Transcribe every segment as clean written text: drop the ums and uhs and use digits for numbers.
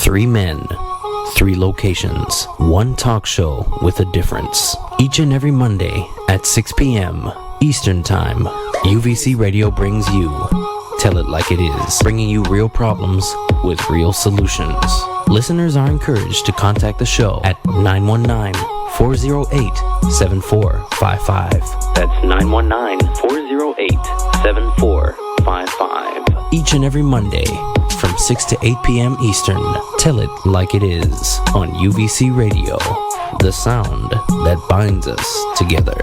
Three men, three locations, one talk show with a difference. Each and every Monday at 6 p.m. Eastern Time, UVC Radio brings you Tell It Like It Is, bringing you real problems with real solutions. Listeners are encouraged to contact the show at 919-408-7455. That's 919-408-7455. Each and every Monday from 6 to 8 p.m. Eastern, Tell It Like It Is on UVC Radio, the sound that binds us together.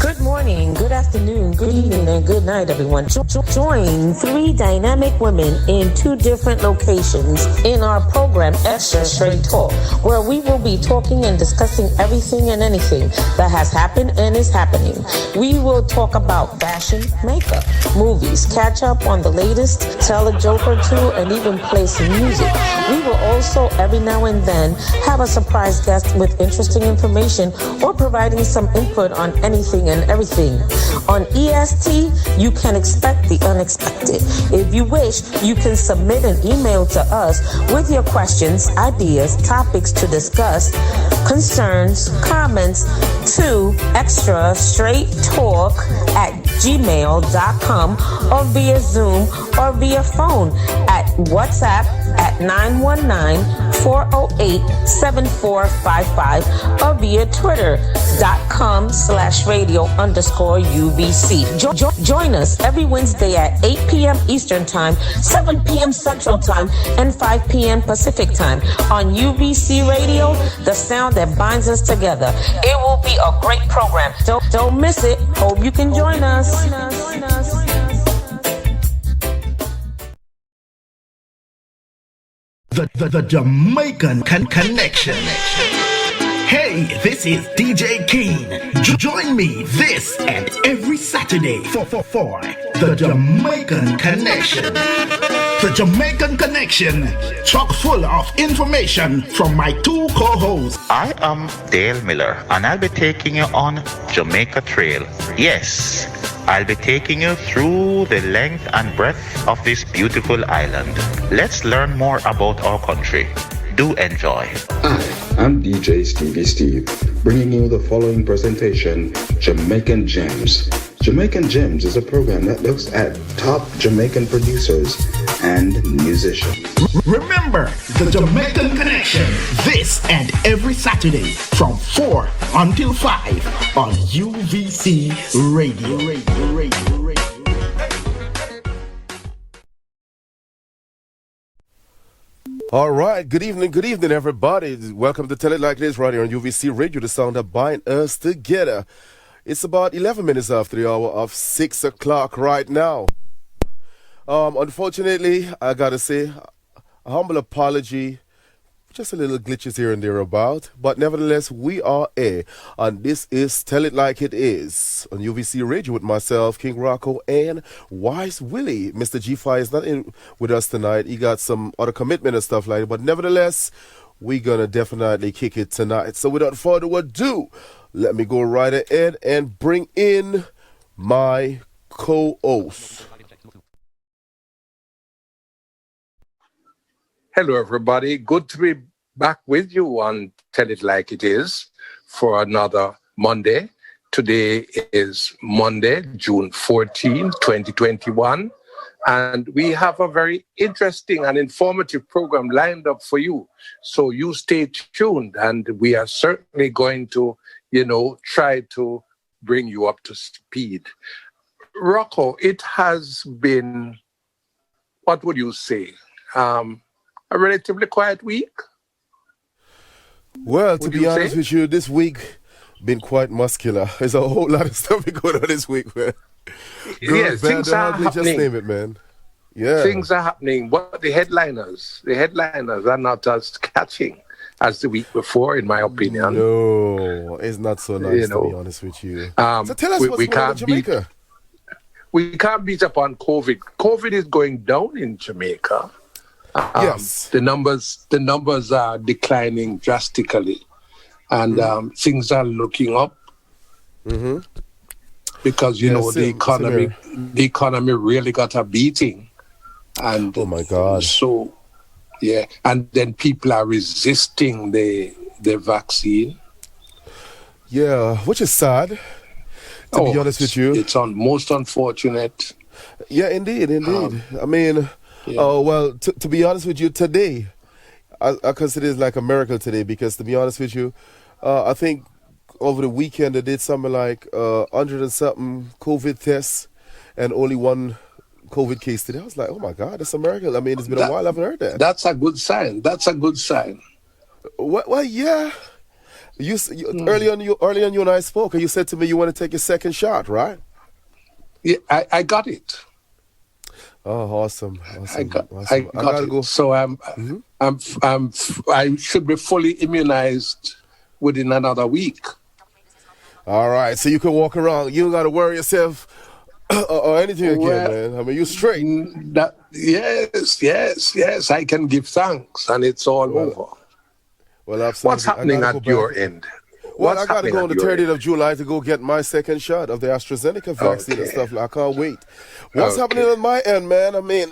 Good morning, good afternoon, good evening, and good night, everyone. Join three dynamic women in two different locations in our program, Extra Straight Talk, where we will be talking and discussing everything and anything that has happened and is happening. We will talk about fashion, makeup, movies, catch up on the latest, tell a joke or two, and even play some music. We will also, every now and then, have a surprise guest with interesting information or providing some input on anything and everything. On EST, you can expect the unexpected. If you wish, you can submit an email to us with your questions, ideas, topics to discuss, concerns, comments to extrastraighttalk@gmail.com or via Zoom or via phone at WhatsApp at 919-408-7455 or via twitter.com/radio_UVC. Join us every Wednesday at 8 p.m. Eastern Time, 7 p.m. Central Time, and 5 p.m. Pacific Time on UVC Radio, the sound that binds us together. It will be a great program. Don't miss it. Hope you can join us. The Jamaican Connection. Hey, this is DJ Keen. Join me this and every Saturday for the Jamaican Connection. The Jamaican Connection, chock full of information from my two co-hosts. I am Dale Miller, and I'll be taking you on Jamaica Trail. Yes, I'll be taking you through the length and breadth of this beautiful island. Let's learn more about our country. Do enjoy. Hi, I'm DJ Stevie Steve, bringing you the following presentation, Jamaican Gems. Jamaican Gems is a program that looks at top Jamaican producers and musicians. Remember, the Jamaican Connection, this and every Saturday from 4 until 5 on UVC Radio. All right, good evening, everybody. Welcome to Tell It Like It Is right here on UVC Radio, the sound that binds us together. It's about 11 minutes after the hour of 6 o'clock right now. Unfortunately, I gotta say, a humble apology, just a little glitches here and there about, but nevertheless, we are here, and this is Tell It Like It Is on UVC Radio with myself, King Rocco, and Wise Willie. Mr. G5 is not in with us tonight. He got some other commitment and stuff like that, but nevertheless, we're gonna definitely kick it tonight. So without further ado, let me go right ahead and bring in my co-host. Hello, everybody. Good to be back with you on Tell It Like It Is for another Monday. Today is Monday, June 14, 2021. And we have a very interesting and informative program lined up for you. So you stay tuned, and we are certainly going to, try to bring you up to speed. Rocco, it has been, what would you say, a relatively quiet week? Well, to be honest with you, this week been quite muscular. There's a whole lot of stuff going on this week, man. Yes, things are happening. Just name it, man. Yeah. Things are happening, but the headliners are not as catching as the week before, in my opinion. No, it's not so nice, to be honest with you. So tell us what's going on in Jamaica. We can't beat up on COVID. COVID is going down in Jamaica. Yes. The numbers are declining drastically, and things are looking up. Mm-hmm. Because the economy really got a beating And Oh my God. So, yeah, and then people are resisting the vaccine. Yeah, which is sad. To be honest with you. It's most unfortunate. Yeah, indeed. I mean, Yeah. well, to be honest with you, today, I consider it like a miracle today because, to be honest with you, I think over the weekend they did something like 100 and something COVID tests and only one COVID case today. I was like, oh my God, that's a miracle. I mean, it's been a while I haven't heard that. That's a good sign. Well, yeah. Early on, you and I spoke, and you said to me you want to take your second shot, right? Yeah, I got it. Oh, awesome! I got gotta it. go. So I should be fully immunized within another week. All right, so you can walk around. You don't got to worry yourself or anything again, man. I mean, you straight. Yes. I can give thanks, and it's all over. Well, absolutely. What's happening at your end? Well, I got to go on the 30th of July to go get my second shot of the AstraZeneca vaccine and stuff. I can't wait. What's happening on my end, man? I mean,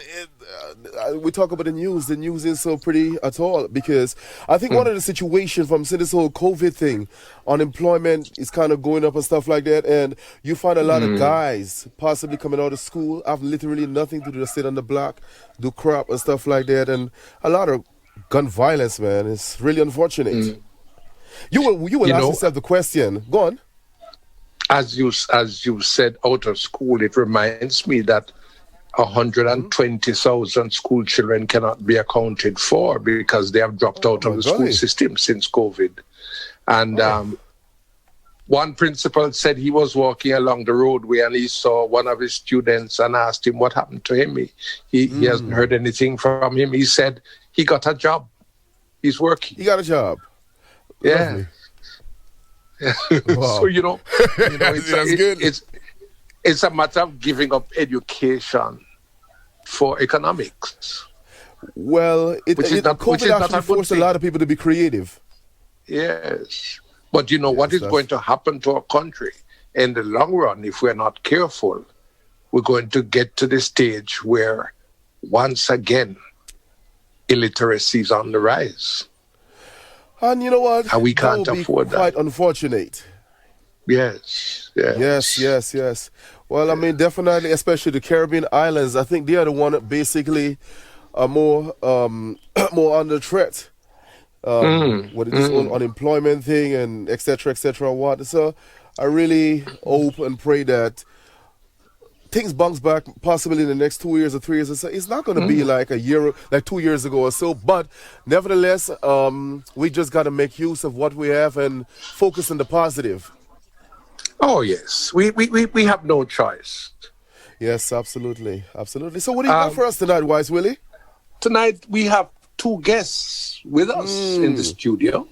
we talk about the news. The news isn't so pretty at all because I think one of the situations from this whole COVID thing, unemployment is kind of going up and stuff like that. And you find a lot of guys possibly coming out of school have literally nothing to do, just sit on the block, do crap and stuff like that. And a lot of gun violence, man. It's really unfortunate. You will ask yourself the question. Go on. As you said, out of school, it reminds me that 120,000 school children cannot be accounted for because they have dropped out of the school system since COVID. And one principal said he was walking along the roadway and he saw one of his students and asked him what happened to him. He hasn't heard anything from him. He said he got a job. He's working. He got a job. Yeah. Wow. So it's a matter of giving up education for economics. Well, COVID actually forced a lot of people to be creative. Yes, but what is going to happen to our country in the long run if we're not careful? We're going to get to the stage where once again illiteracy is on the rise. And you know what? And we can't afford that. Quite unfortunate. Yes. Well, I mean, definitely, especially the Caribbean islands. I think they are the one that basically are more under threat with this whole unemployment thing and et cetera, what. So I really hope and pray that things bounce back possibly in the next 2 years or 3 years or so. It's not going to be like 2 years ago or so, but nevertheless, we just got to make use of what we have and focus on the positive. Oh, yes. We have no choice. Yes, absolutely. So what do you got for us tonight, Wise Willie? Tonight we have two guests with us in the studio,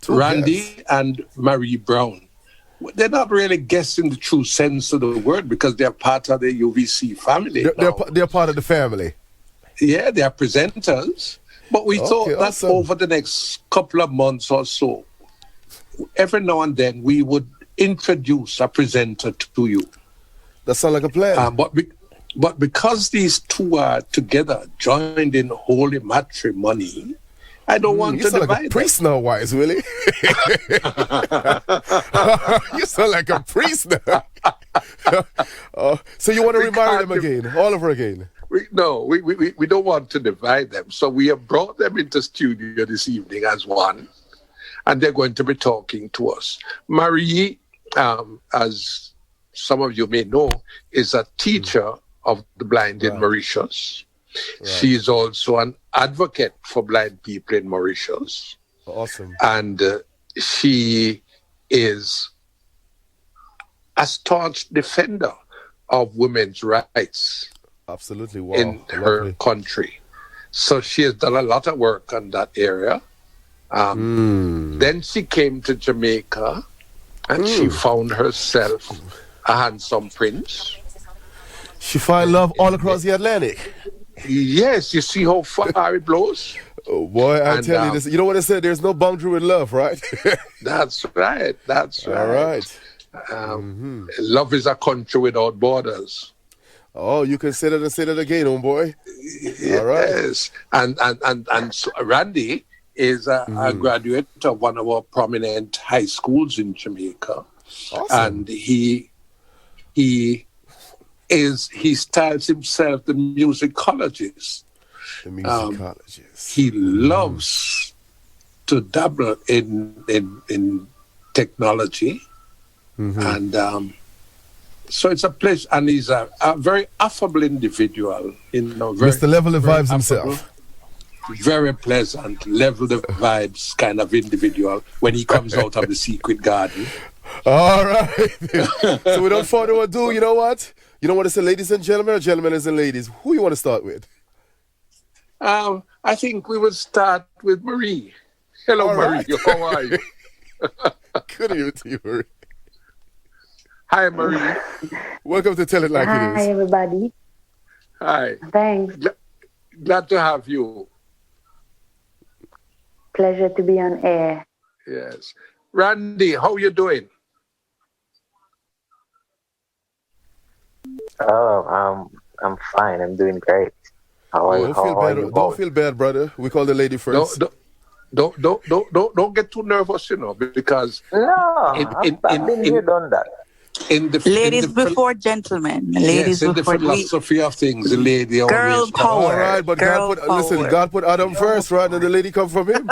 Randy and Marie Brown. They're not really guests in the true sense of the word because they're part of the UVC family. They're part of the family. Yeah, they are presenters. But we thought that over the next couple of months or so, every now and then we would introduce a presenter to you. That sounds like a plan. But because these two are together, joined in holy matrimony, I don't want to divide like a priest now, Wise Willie. You sound like a priest now. So you want to remarry them again, all over again? We don't want to divide them. So we have brought them into studio this evening as one, and they're going to be talking to us. Marie, as some of you may know, is a teacher of the blind in Mauritius. Right. She is also an advocate for blind people in Mauritius. Awesome. And she is a staunch defender of women's rights. Absolutely. Wow. In her country. So she has done a lot of work on that area. Then she came to Jamaica and she found herself a handsome prince. She found love all across the Atlantic. Yes, you see how far it blows? Oh boy, I tell you this. You know what I said? There's no boundary with love, right? That's right. All right. Love is a country without borders. Oh, you can say that and say that again, homeboy. All right. Yes. And so Randy is a graduate of one of our prominent high schools in Jamaica. Awesome. And he styles himself the musicologist. The musicologist. He loves to dabble in technology. And so it's a place, and he's a very affable individual. Mr. Level the Vibes himself. Very pleasant, level the vibes kind of individual when he comes out of the secret garden. All right. So without further ado, you know what? You don't want to say ladies and gentlemen, or gentlemen and ladies? Who you want to start with? I think we will start with Marie. Hello, All Marie. right. How are you? Good evening to you, Marie. Hi, Marie. Welcome to Tell It Like It Is. Hi, everybody. Hi. Thanks. Glad to have you. Pleasure to be on air. Yes. Randy, how you doing? Oh, I'm fine. I'm doing great. How are you? Don't feel bad, brother. We call the lady first. Don't get too nervous, because I've been here, done that. Ladies before gentlemen. Ladies in before the philosophy of things, the lady girl always power. All right, but God put Adam first, right? And the lady come from him.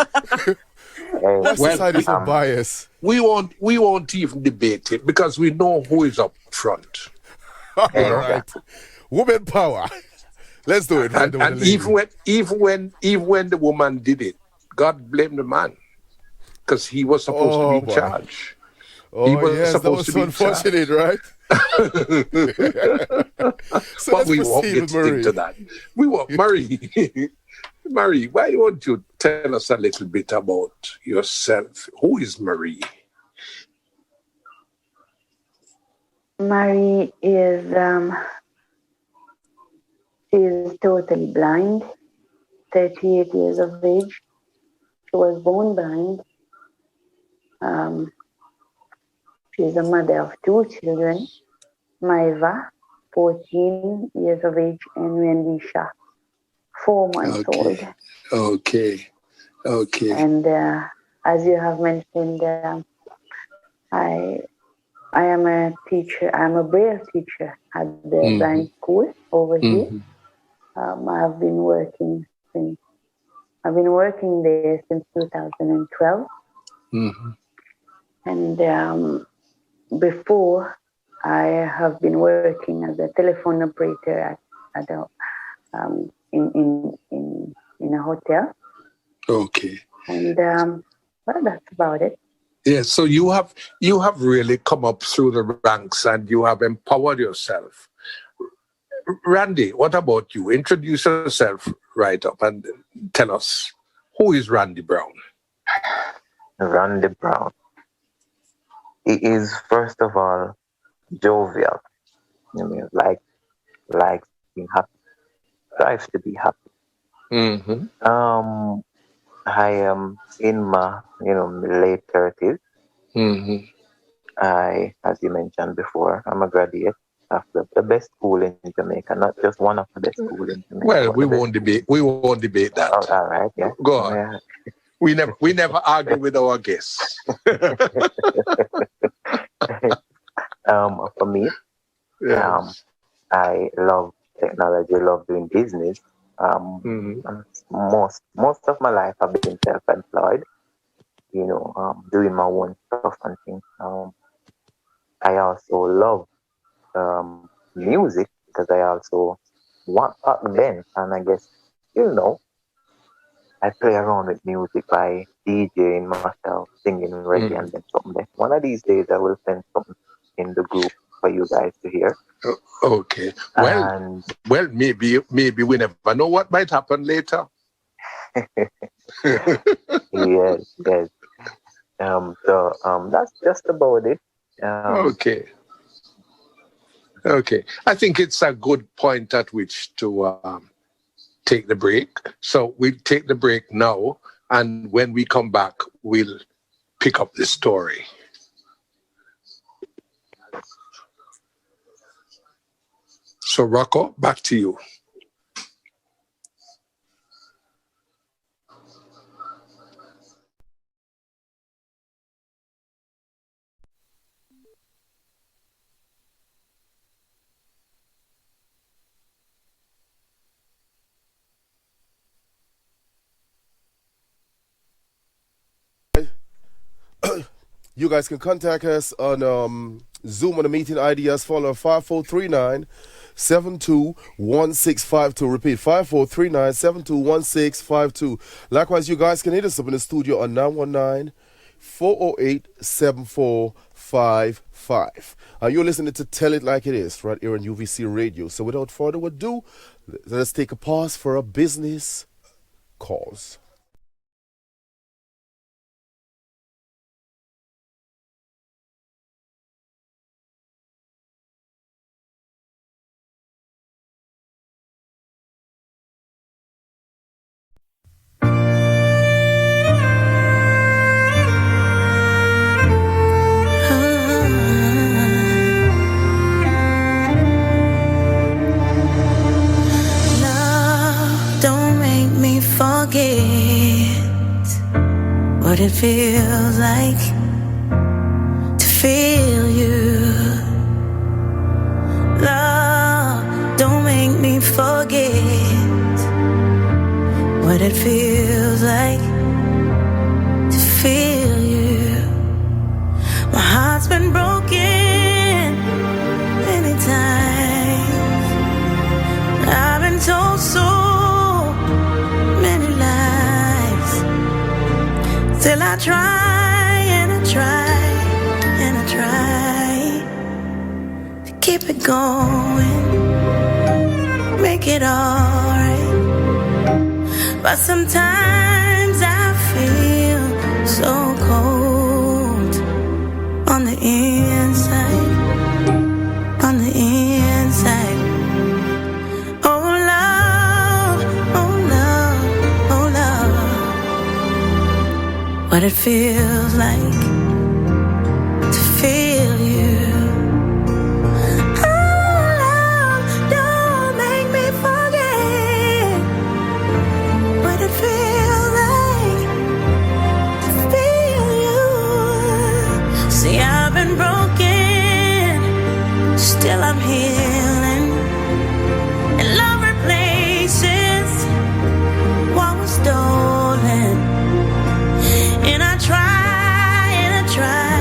Why society so biased? We won't even debate it because we know who is up front. All right. Woman power. Let's do it. And even when the woman did it, God blamed the man because he was supposed to be in charge. Oh, yes, that was so unfortunate, right? So but we won't get into that. We won't. Marie, why don't you tell us a little bit about yourself? Who is Marie? Marie is she is totally blind, 38 years of age. She was born blind. She's a mother of 2 children, Maiva, 14 years of age, and Rendisha, 4 months old. Okay. And as you have mentioned, I am a teacher. I'm a Braille teacher at the blind school over here. I've been working there since 2012. And before, I have been working as a telephone operator in a hotel. Okay. And well, that's about it. Yeah, so you have really come up through the ranks and you have empowered yourself. Randy, what about you? Introduce yourself right up and tell us, who is Randy Brown? Randy Brown. He is, first of all, jovial. Like being happy. Strives to be happy. I am in my, late 30s. I, as you mentioned before, I'm a graduate of the best school in Jamaica, not just one of the best schools in Jamaica. Well, we won't debate that. Oh, all right, yeah. Go on. Yeah. We never argue with our guests. For me, yes. I love technology, love doing business. Most of my life I've been self-employed, doing my own stuff and things. I also love music because I also back then, and I guess I play around with music by DJing myself, singing reggae, and then something there. One of these days I will send something in the group for you guys to hear. Okay. Well, maybe we never know what might happen later. Yes. So that's just about it. Okay. I think it's a good point at which to take the break. So we'll take the break now, and when we come back, we'll pick up the story. So, Rocco, back to you. You guys can contact us on Zoom on the meeting ID as follows: 5439-721652. Repeat, 5439-721652. Likewise, you guys can hit us up in the studio on 919-408-7455. You're listening to Tell It Like It Is right here on UVC Radio. So without further ado, let us take a pause for a business cause. What it feels like to feel you. Love, don't make me forget what it feels like to feel you. My heart's been broken many times. I've been told so many lies. Till I try and I try and I try to keep it going, make it alright. But sometimes I feel so cold on the inside, on the inside. Oh love, oh love, oh love. What it feels like to feel you. Oh love, don't make me forget what it feels like to feel you. See, I've been broken, still I'm healing, and love replaces what was stolen. And I try and I try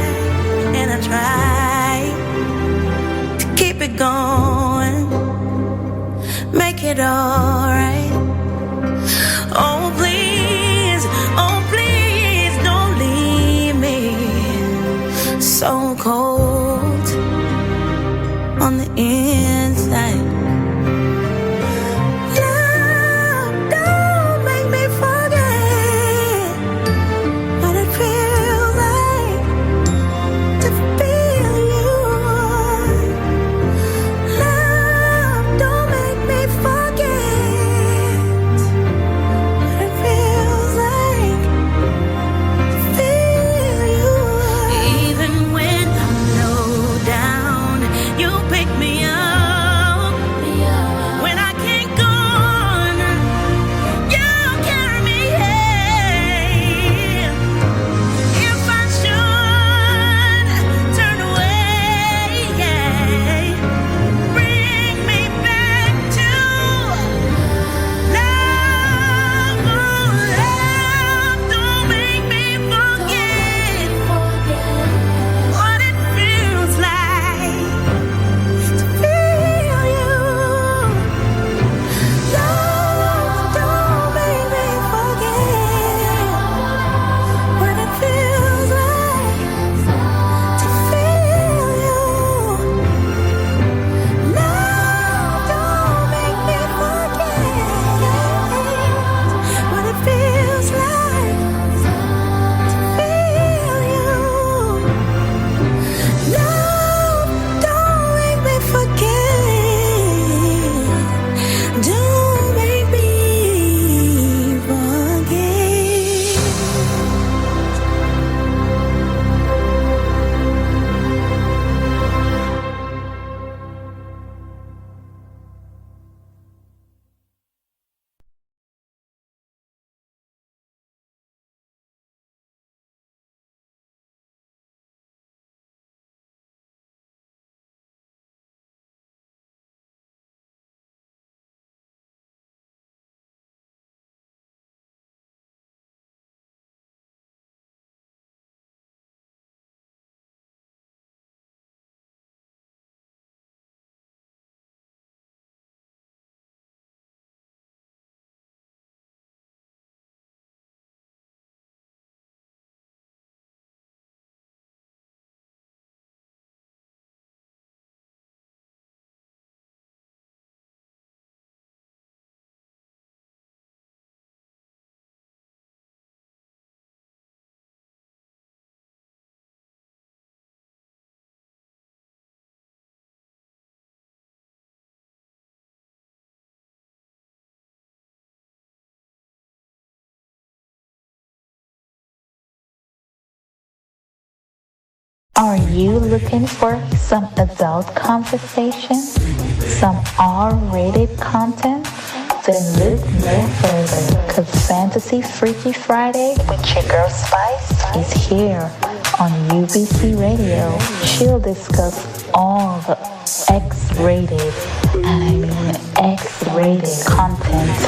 and I try to keep it going, make it alright. Oh please don't leave me so cold on the inside. Love, don't make me forget what it feels like to feel you. Love, don't make me forget what it feels like to feel you. Even when I'm low down, you pick me up. Are you looking for some adult conversation? Some R-rated content? Then look no further, cause Fantasy Freaky Friday with your girl Spice is here on UBC Radio. She'll discuss all the X-rated, and I mean X-rated content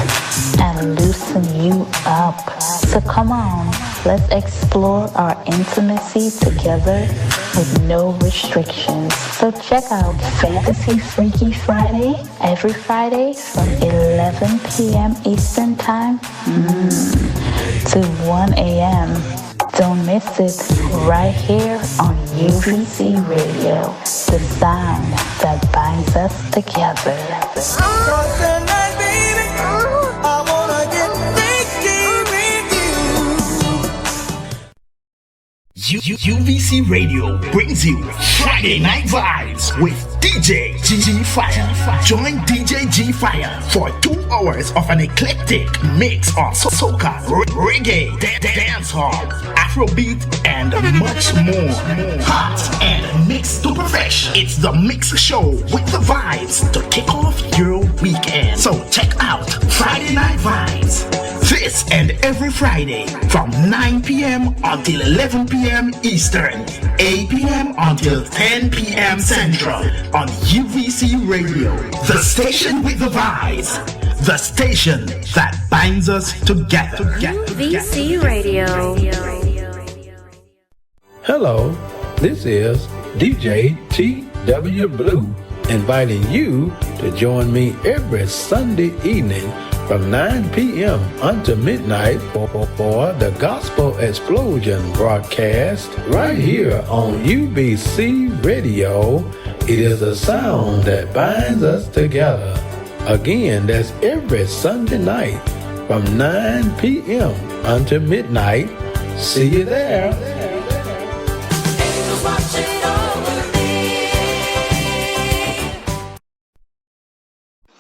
and loosen you up. So come on, let's explore our intimacy together with no restrictions. So check out Fantasy Freaky Friday every Friday from 11 p.m. Eastern Time to 1 a.m. Don't miss it right here on UVC Radio, the sound that binds us together. UVC Radio brings you Friday Night Vibes with DJ G Fire. Join DJ G Fire for 2 hours of an eclectic mix of soca, reggae, dancehall, Afrobeat, and much more. Hot and mixed to perfection. It's the mix show with the vibes to kick off your weekend. So check out Friday Night Vibes. This and every Friday from 9 p.m. until 11 p.m. Eastern, 8 p.m. until 10 p.m. Central on UVC Radio, the station with the vibes, the station that binds us together. UVC Radio. Hello, this is DJ T.W. Blue, inviting you to join me every Sunday evening from 9 p.m. until midnight for the Gospel Explosion broadcast right here on UBC Radio. It is a sound that binds us together. Again, that's every Sunday night from 9 p.m. until midnight. See you there.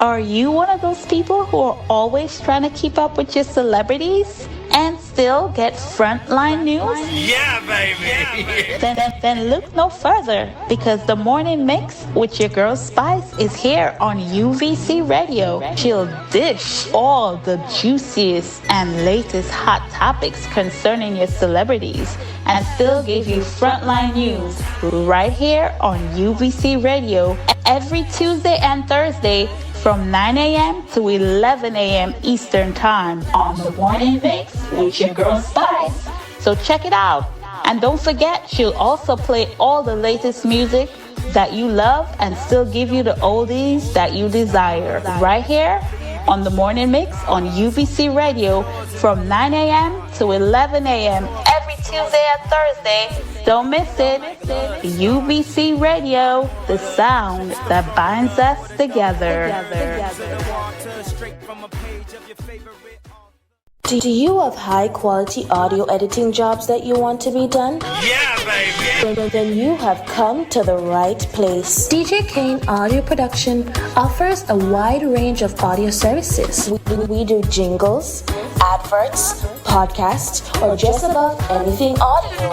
Are you one of those people who are always trying to keep up with your celebrities and still get frontline news? Yeah, baby! Then look no further, because the Morning Mix with your girl Spice is here on UVC Radio. She'll dish all the juiciest and latest hot topics concerning your celebrities and still give you frontline news right here on UVC Radio every Tuesday and Thursday from 9 a.m. to 11 a.m. Eastern Time on the Morning Mix with your girl Spice. So check it out. And don't forget, she'll also play all the latest music that you love and still give you the oldies that you desire. Right here on the Morning Mix on UVC Radio from 9 a.m. to 11 a.m. every Tuesday and Thursday. Don't miss it. UVC Radio, the sound that binds us together. Do you have high quality audio editing jobs that you want to be done? Yeah, baby! Then you have come to the right place. DJ Kane Audio Production offers a wide range of audio services. We do jingles, adverts, podcasts, or just about anything audio.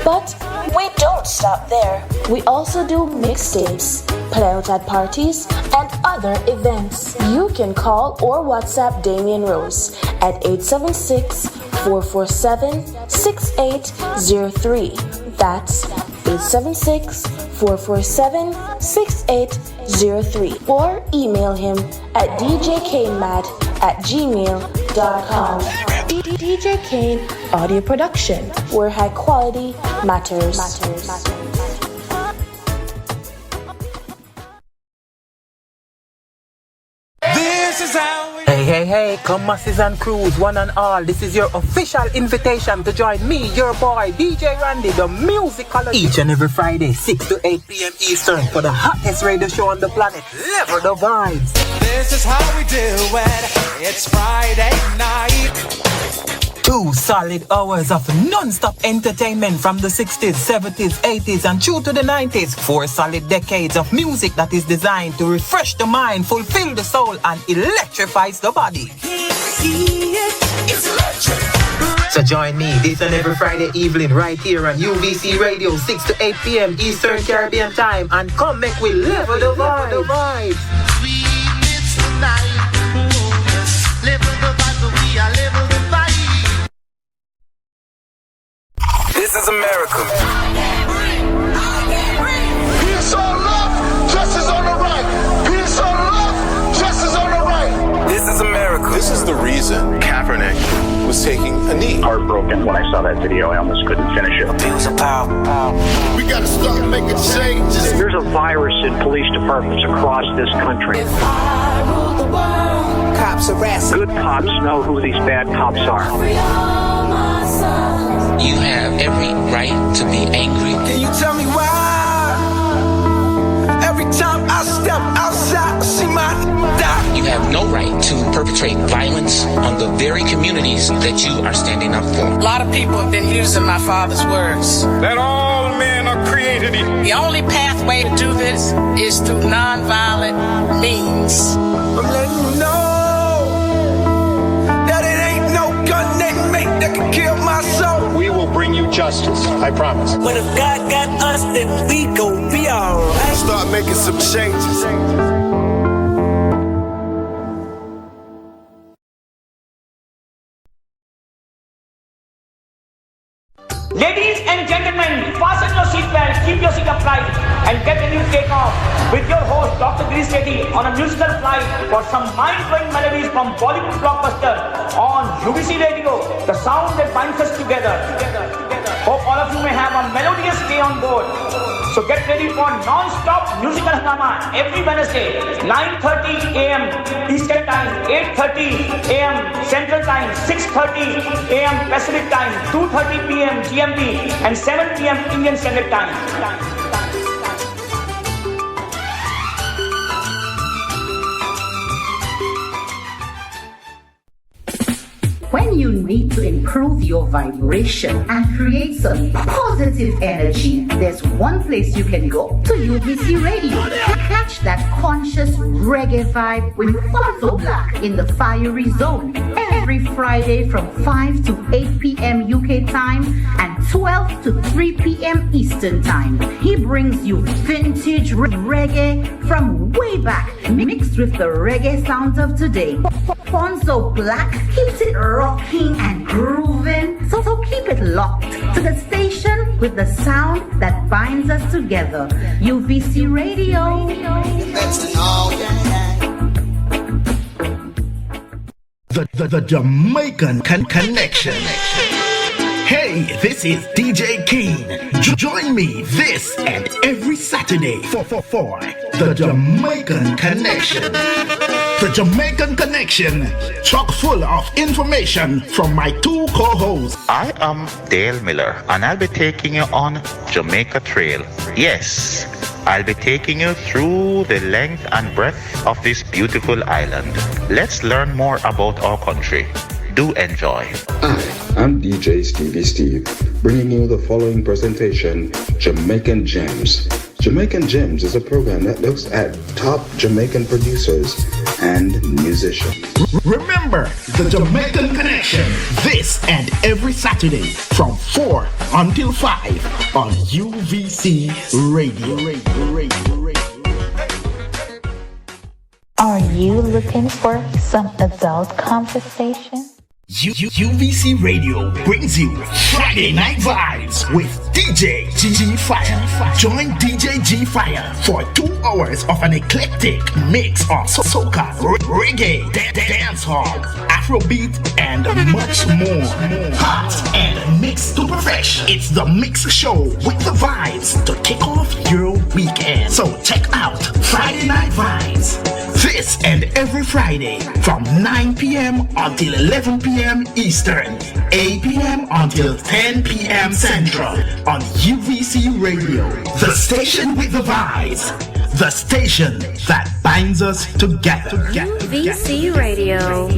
But we don't stop there. We also do mixtapes, play out at parties, and other events. You can call or WhatsApp Damian Rose at 876-447-6803. That's 876-447-6803. Or email him at djkmad@gmail.com. DJ Kane Audio Production, where high quality matters. This is how we... Hey, come masses and crews, one and all. This is your official invitation to join me, your boy, DJ Randy, the musicologist. Each and every Friday, 6 to 8 p.m. Eastern, for the hottest radio show on the planet, Level the Vibes. This is how we do it. It's Friday night. 2 solid hours of non-stop entertainment from the 60s, 70s, 80s, and through to the 90s. 4 solid decades of music that is designed to refresh the mind, fulfill the soul, and electrifies the body. It's electric. So join me this and every Friday evening right here on UVC Radio, 6 to 8 p.m. Eastern Caribbean time, and come make we level the vibe. This is America. Peace on left, justice on the right. Peace on left, justice on the right. This is America. This is the reason Kaepernick was taking a knee. Heartbroken when I saw that video. I almost couldn't finish it. Abuse of power. We gotta start making changes. There's a virus in police departments across this country. If I rule the world, Cops harass. Good cops know who these bad cops are. free all my sons. You have every right to be angry. Can you tell me why? Every time I step outside, I see my die. You have no right to perpetrate violence on the very communities that you are standing up for. A lot of people have been using my father's words. That all men are created equal. The only pathway to do this is through nonviolent means. I'm letting you know that it ain't no gun they make that can kill my soul. We will bring you justice, I promise. But if God got us, then we gon' be alright. Start making some changes. Ladies and gentlemen, fasten your seatbelts, keep your seat upright, and get ready to take off with your host, Dr. Girish Reddy, on a musical flight for some mind-blowing melodies from Bollywood blockbuster on UVC Radio, the sound that binds us together. Hope all of you may have a melodious day on board. So get ready for non-stop musical hangama every Wednesday, 9:30 a.m. Eastern Time, 8:30 a.m. Central Time, 6:30 a.m. Pacific Time, 2:30 p.m. GMT, and 7 p.m. Indian Standard Time. When you need to improve your vibration and create some positive energy, there's one place you can go: to UVC Radio. Catch that conscious reggae vibe with Fonzo Black in the Fiery Zone every Friday from 5 to 8 p.m. UK time and 12 to 3 p.m. Eastern time. He brings you vintage reggae from way back, mixed with the reggae sounds of today. Fonzo Black keeps it rocking and grooving, so keep it locked to the station with the sound that binds us together. UVC Radio. The Jamaican Connection. Hey, this is DJ Keen. Join me this and every Saturday for the Jamaican Connection. The Jamaican Connection, chock full of information from my two co-hosts. I am Dale Miller, and I'll be taking you on Jamaica Trail. Yes, I'll be taking you through the length and breadth of this beautiful island. Let's learn more about our country. Do enjoy. Hi, I'm DJ Stevie Steve, bringing you the following presentation, Jamaican Gems. Jamaican Gems is a program that looks at top Jamaican producers and musicians. Remember, the Jamaican Connection, this and every Saturday from 4 until 5 on UVC Radio. Are you looking for some adult conversation? UVC Radio brings you Friday Night Vibes with DJ G Fire. Join DJ G Fire for 2 hours of an eclectic mix of soca, reggae, dancehall, Afrobeat, and much more. Hot and mixed to perfection. It's the Mix Show with the vibes to kick off your weekend. So check out Friday Night Vibes. This and every Friday from 9 p.m. until 11 p.m. Eastern, 8 p.m. until 10 p.m. Central on UVC Radio. The station with the vibes. The station that binds us together. UVC Radio.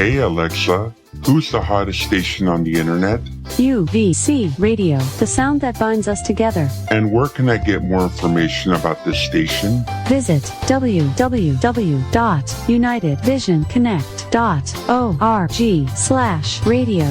Hey Alexa, who's the hottest station on the internet? UVC Radio, the sound that binds us together. And where can I get more information about this station? Visit www.unitedvisionconnect.org/radio.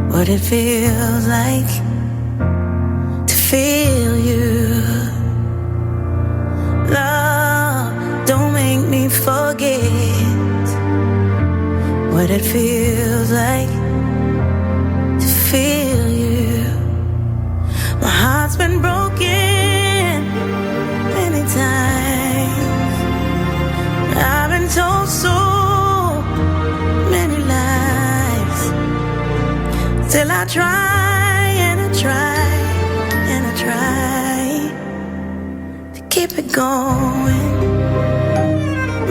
What it feels like to feel you. Love, don't make me forget what it feels like to feel you. My heart's been broken many times. I've been told so many lies. Till I try and I try and I try to keep it going,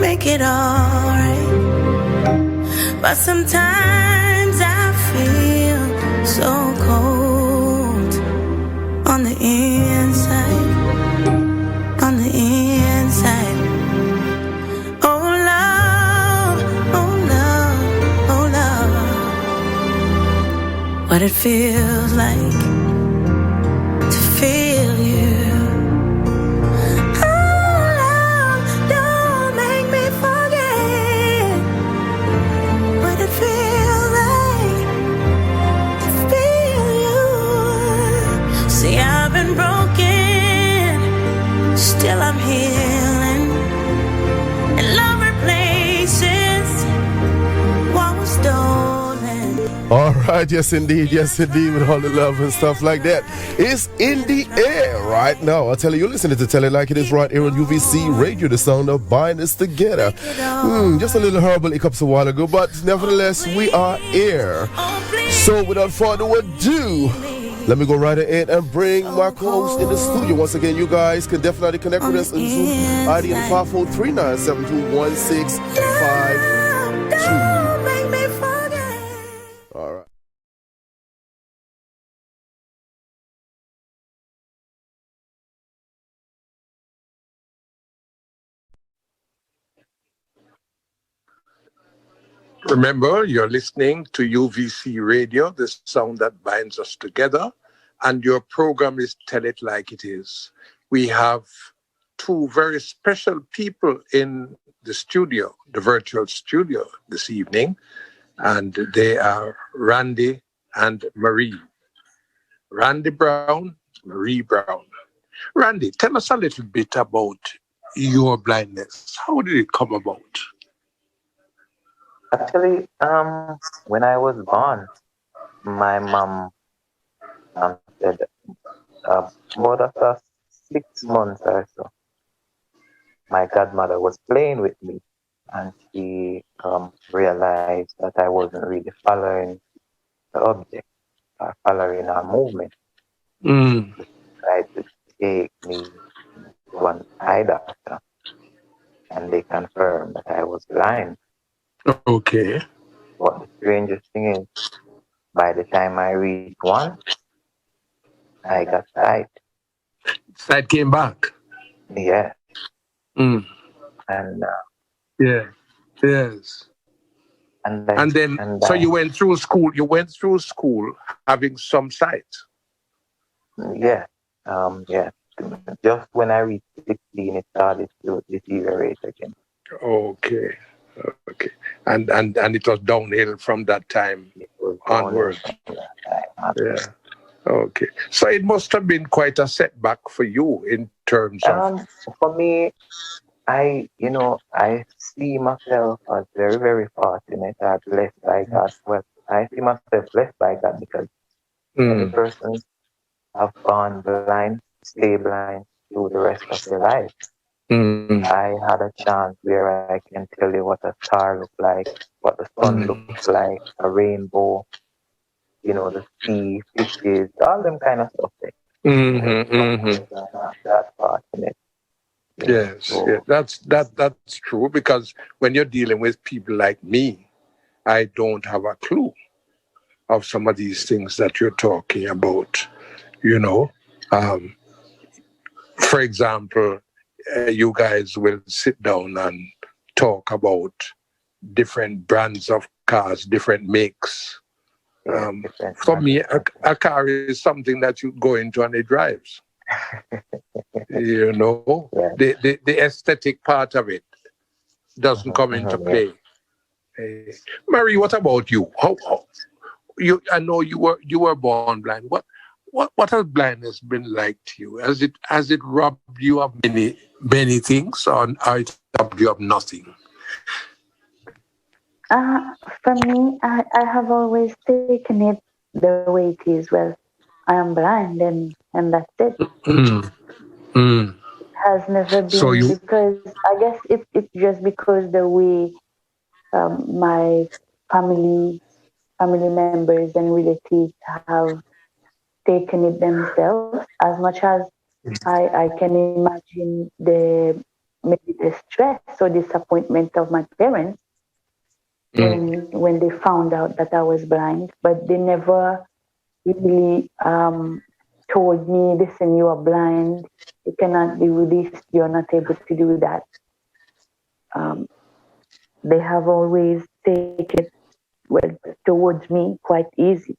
make it alright. But sometimes I feel so cold on the inside, on the inside. Oh love, oh love, oh love. What it feels like to feel you. Oh love, don't make me forget what it feels like to feel you. See, I've been broken, still I'm healing, and love replaces what was stolen. All right, yes indeed, with all the love and stuff like that. It's in the air right now. I tell you, you're listening to Tell It Like It Is right here on UVC Radio, the sound of binding us together. Just a little horrible hiccups a while ago, but nevertheless, we are here. So without further ado, let me go right ahead and bring my co-host in the studio. Once again, you guys can definitely connect with us on Zoom. ID and 543-972-1652. All right. Remember, you're listening to UVC Radio, the sound that binds us together, and your program is Tell It Like It Is. We have two very special people in the studio, the virtual studio this evening, and they are Randy and Marie. Randy Brown, Marie Brown. Randy, tell us a little bit about your blindness. How did it come about? Actually, when I was born, my mom said about after 6 months or so, my godmother was playing with me, and she realized that I wasn't really following the object or following our movement. She tried to take me to one eye doctor, and they confirmed that I was blind. Okay. What the strangest thing is, by the time I reached one, I got sight. Sight came back? Yeah. And yeah, yes. And then, so you went through school. You went through school having some sight. Yeah, yeah. Just when I reached 16, it started to deteriorate again. Okay. Okay, and it was downhill from that time onwards. Yeah. Okay. So it must have been quite a setback for you in terms of. For me, I see myself as very, very fortunate or blessed by God. Well, I see myself blessed by God because the persons have gone blind, stay blind through the rest of their life. I had a chance where I can tell you what a star looks like, what the sun looks like, a rainbow, the sea, fishes, all them kind of stuff. That part in it. Yes, that's true, because when you're dealing with people like me, I don't have a clue of some of these things that you're talking about. You know, for example, you guys will sit down and talk about different brands of cars, different makes. For me, a car is something that you go into and it drives. You know, the aesthetic part of it doesn't come into play. Marie, what about you? How you? I know you were born blind. What has blindness been like to you? Has it robbed you of many things, or it robbed you of nothing? For me, I have always taken it the way it is. Well, I am blind, and that's it. It has never been because I guess it's just because the way my family members and relatives have taken it themselves. As much as I can imagine maybe the stress or disappointment of my parents when they found out that I was blind, but they never really told me, listen, you are blind, you cannot do this, you're not able to do that. They have always taken it towards me quite easy.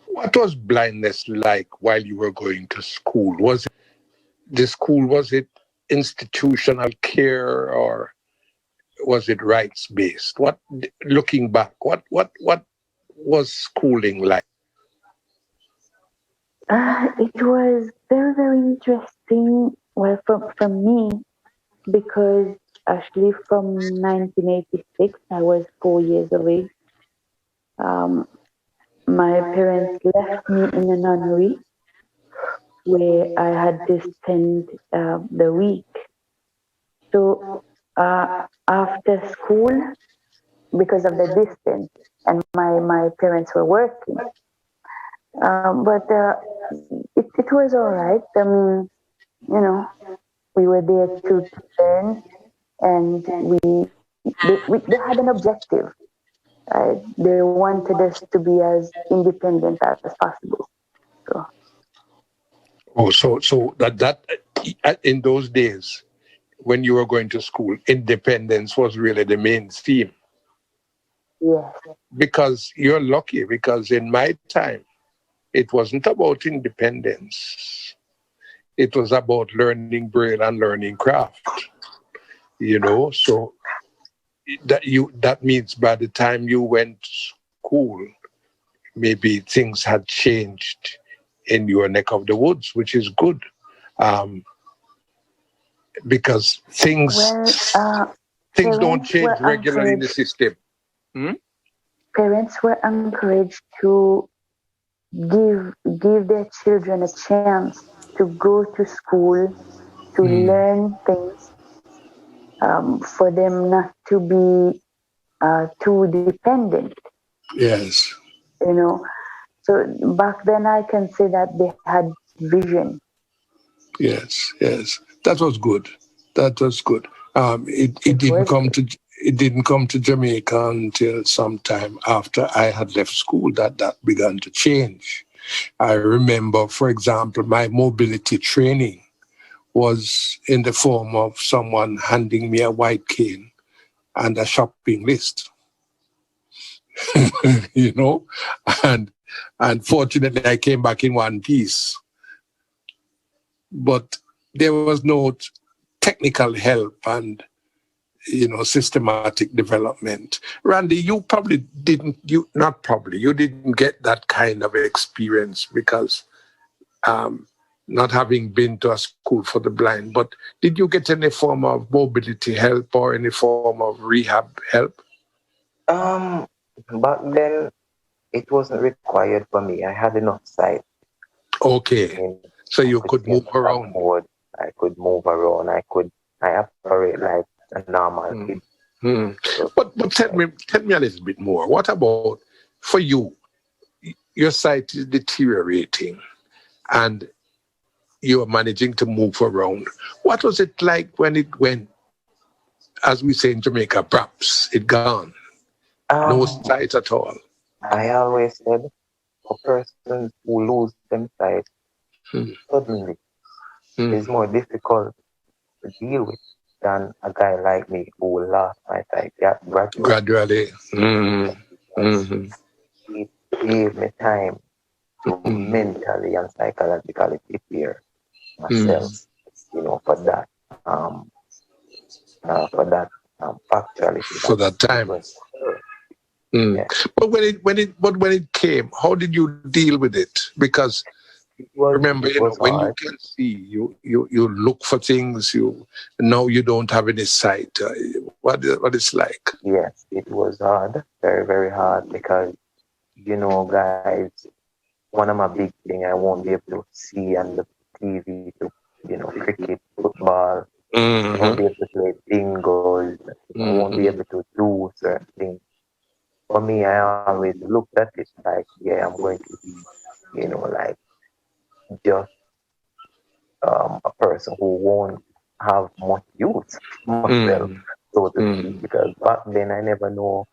What was blindness like while you were going to school? Was it institutional care, or was it rights-based? Looking back, what was schooling like? It was very, very interesting. Well, for me, because actually from 1986, I was 4 years of age. My parents left me in a nunnery where I had to spend the week. So after school, because of the distance, and my parents were working, but it was all right. I mean, you know, we were there to learn, and they had an objective. They wanted us to be as independent as possible. So that in those days, when you were going to school, independence was really the main theme. Yes. Because you're lucky, because in my time, it wasn't about independence. It was about learning Braille and learning craft. You know, so that means by the time you went to school, maybe things had changed in your neck of the woods, which is good. Because things don't change regularly in the system. Parents were encouraged to give their children a chance to go to school, to learn things, for them not to be too dependent. Yes. You know, so back then I can say that they had vision. Yes. That was good. It didn't come to Jamaica until sometime after I had left school that began to change. I remember, for example, my mobility training was in the form of someone handing me a white cane and a shopping list. You know, and fortunately I came back in one piece. But there was no technical help and, you know, systematic development. Randy, you didn't get that kind of experience because not having been to a school for the blind, but did you get any form of mobility help or any form of rehab help? Back then, it wasn't required for me. I had enough sight. Okay. So you could move around. I could move around. I operate like a normal kid. But tell me a little bit more. What about for you? your sight is deteriorating and you're managing to move around. What was it like when it went, as we say in Jamaica, perhaps it gone? No sight at all. I always said a person who loses them sight suddenly is more difficult to deal with than a guy like me who lost my sight gradually. It gave me time to mentally and psychologically prepare myself, for that factuality. For that time. Yeah. But when it came, how did you deal with it? Because remember, when you can see, you look for things. Now you don't have any sight. What it's like? Yes, it was hard, very very hard, because guys, one of my big things I won't be able to see on the TV, cricket, football. I won't be able to play bingos. I won't be able to do certain things. For me, I always looked at it like, I'm going to be, like just a person who won't have much use myself, so to speak, because back then I never know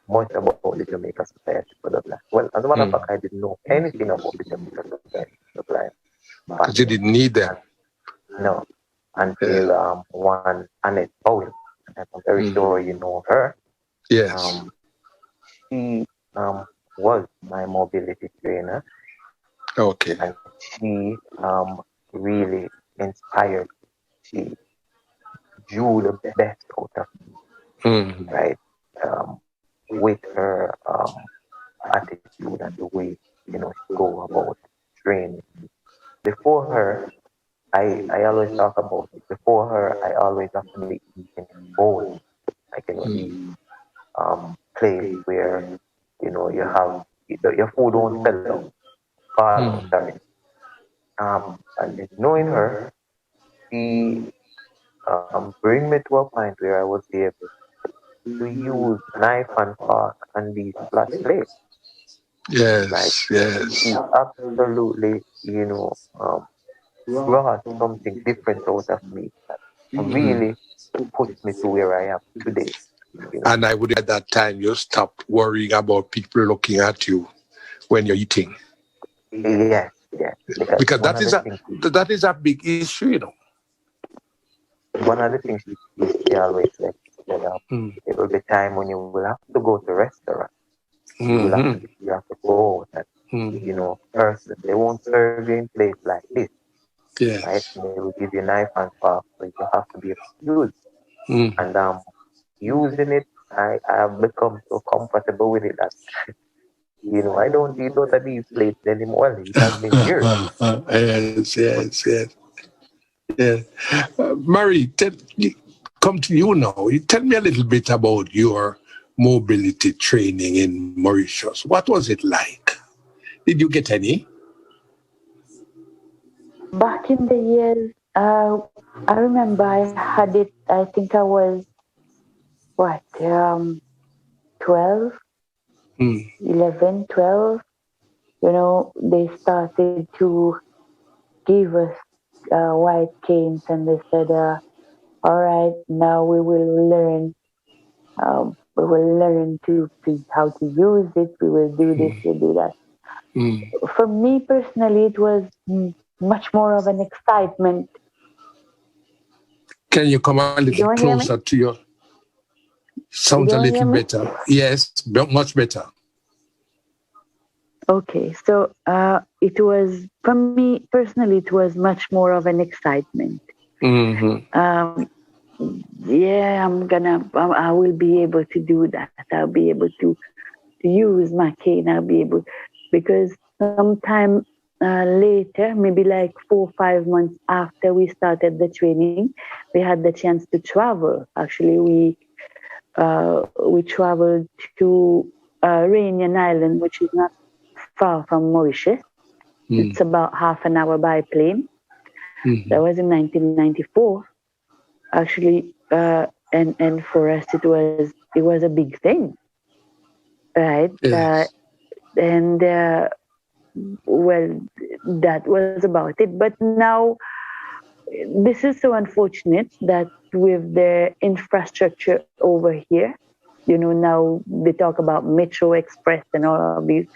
much about the Jamaica Society for the Blind. Well, as a matter of fact, I didn't know anything about the Jamaica Society for the Blind. Because you didn't need that. No, until one Annette Powell, I'm very sure you know her. Yes. She was my mobility trainer. Okay. And she really inspired. She drew the best out of me, right? With her attitude and the way she go about training. Before her, I always talk about it. Before her, I always have to be eating bowls, like place where you have your food won't sell out. Sorry. And knowing her, she bring me to a point where I was able to use knife and fork and these flat plates. Yes, yes. She absolutely, brought something different out of me that really puts me to where I am today. And I would at that time you stopped worrying about people looking at you when you're eating. Yes. Because that is a big issue, One of the things she always said, there will be time when you will have to go to restaurants. You have to go out and, person, they won't serve you in place like this. Yes. Right? And they will give you knife and fork, so you have to be able to use. And using it, I have become so comfortable with it that I don't eat out of these plates anymore. It has been years. Yes. Murray, come to you now. You tell me a little bit about your mobility training in Mauritius. What was it like? Did you get any? Back in the years, I remember I had it, I think I was, 12? 11, 12, they started to give us white canes, and they said, all right, now we will learn to how to use it. We will do this, we'll do that. For me personally, it was much more of an excitement. Can you come a little closer to your... Sounds a little better. Yes, much better. Okay, so it was, for me personally, it was much more of an excitement. I will be able to do that. I'll be able to use my cane. I'll be able, because sometime later, maybe like 4 or 5 months after we started the training, we had the chance to travel. Actually, we traveled to Reunion Island, which is not far from Mauritius. It's about half an hour by plane. That was in 1994. Actually, and for us it was a big thing, right? Yes. well, that was about it. But now, this is so unfortunate that with the infrastructure over here, now they talk about Metro Express and all of these.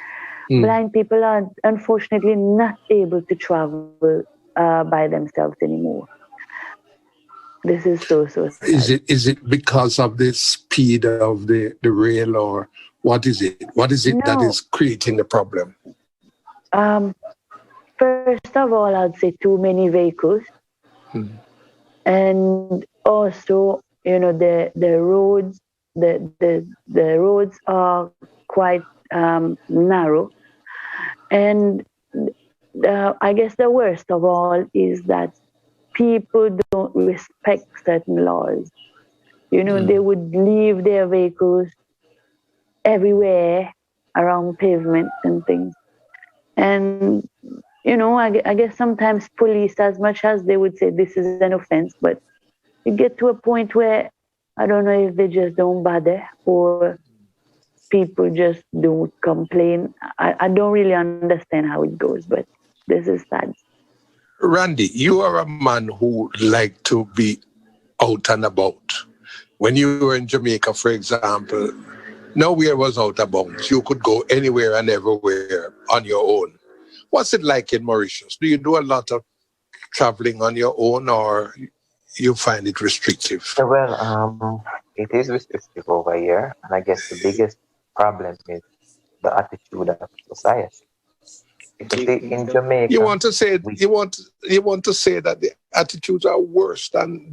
Blind people are unfortunately not able to travel by themselves anymore. This is so sad. Is it because of the speed of the rail, or what is it? What is it that is creating the problem? First of all, I'd say too many vehicles. And also, the roads, the roads are quite narrow. And I guess the worst of all is that people don't respect certain laws. They would leave their vehicles everywhere around pavements and things. And, I guess sometimes police, as much as they would say this is an offense, but you get to a point where I don't know if they just don't bother or people just don't complain. I don't really understand how it goes, but this is sad. Randy, you are a man who like to be out and about. When you were in Jamaica, for example, nowhere was out of bounds. You could go anywhere and everywhere on your own. What's it like in Mauritius? Do you do a lot of traveling on your own, or you find it restrictive? Well, it is restrictive over here, and I guess the biggest problem is the attitude of society. In Jamaica, you want to say that the attitudes are worse than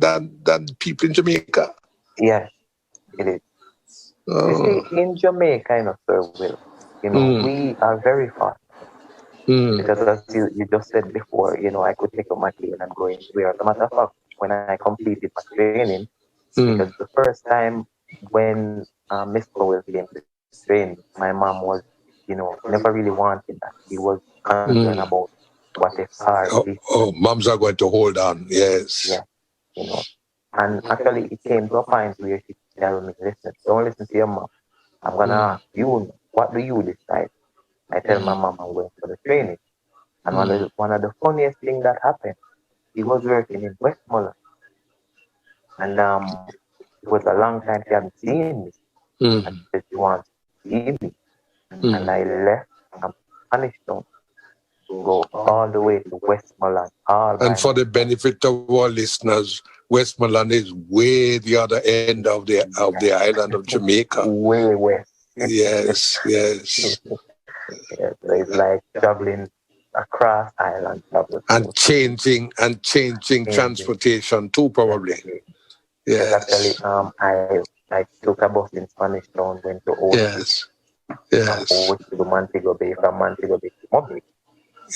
people in Jamaica? Yes, it is. You see, in Jamaica, Sir Will, we are very fast. Because as you just said before, I could take up my plane and go anywhere. As a matter of fact, when I completed my training, because the first time when Mr. Will came to train, my mom was, never really wanted that. He was concerned about what if moms are going to hold on, yes. Yeah, And actually, it came to a point where she told me, listen, don't listen to your mom. I'm going to ask you, what do you decide? I tell my mom I'm going for the training. And one of the funniest things that happened, he was working in Westmoreland. And it was a long time he hadn't seen me. And he said he wants to see me. And I left Punishtown to go all the way to Westmoreland. And for the benefit of our listeners, Westmoreland is way the other end of the island of Jamaica. Way west. Yes. Yes, so it's like traveling across island. And changing transportation too, probably. Yes. Actually, I took a bus in Spanish Town, went to Old. Yes. To Montego Bay, from Montego Bay to Mobile.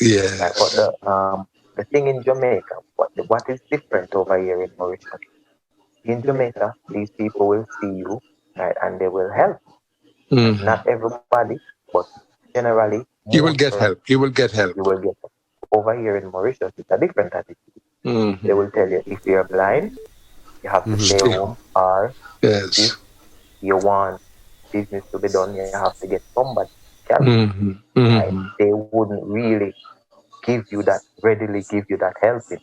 Yes. But the thing in Jamaica, what is different over here in Mauritius? In Jamaica, these people will see you, right, and they will help. Not everybody, but generally. You will get help. You will get help. Over here in Mauritius, it's a different attitude. They will tell you, if you're blind, you have to stay home, or if you want business to be done, you have to get somebody. Right? They wouldn't really readily give you that helping.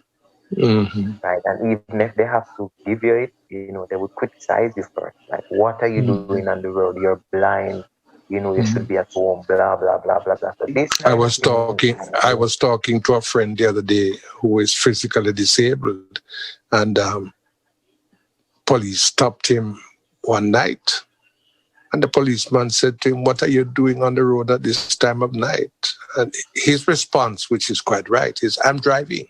Right? And even if they have to give you it, they would criticize you first. Like, what are you doing on the road? You're blind. You should be at home, blah, blah, blah, blah, blah. So I was talking to a friend the other day who is physically disabled, and police stopped him one night. And the policeman said to him, "What are you doing on the road at this time of night?" And his response, which is quite right, is, "I'm driving."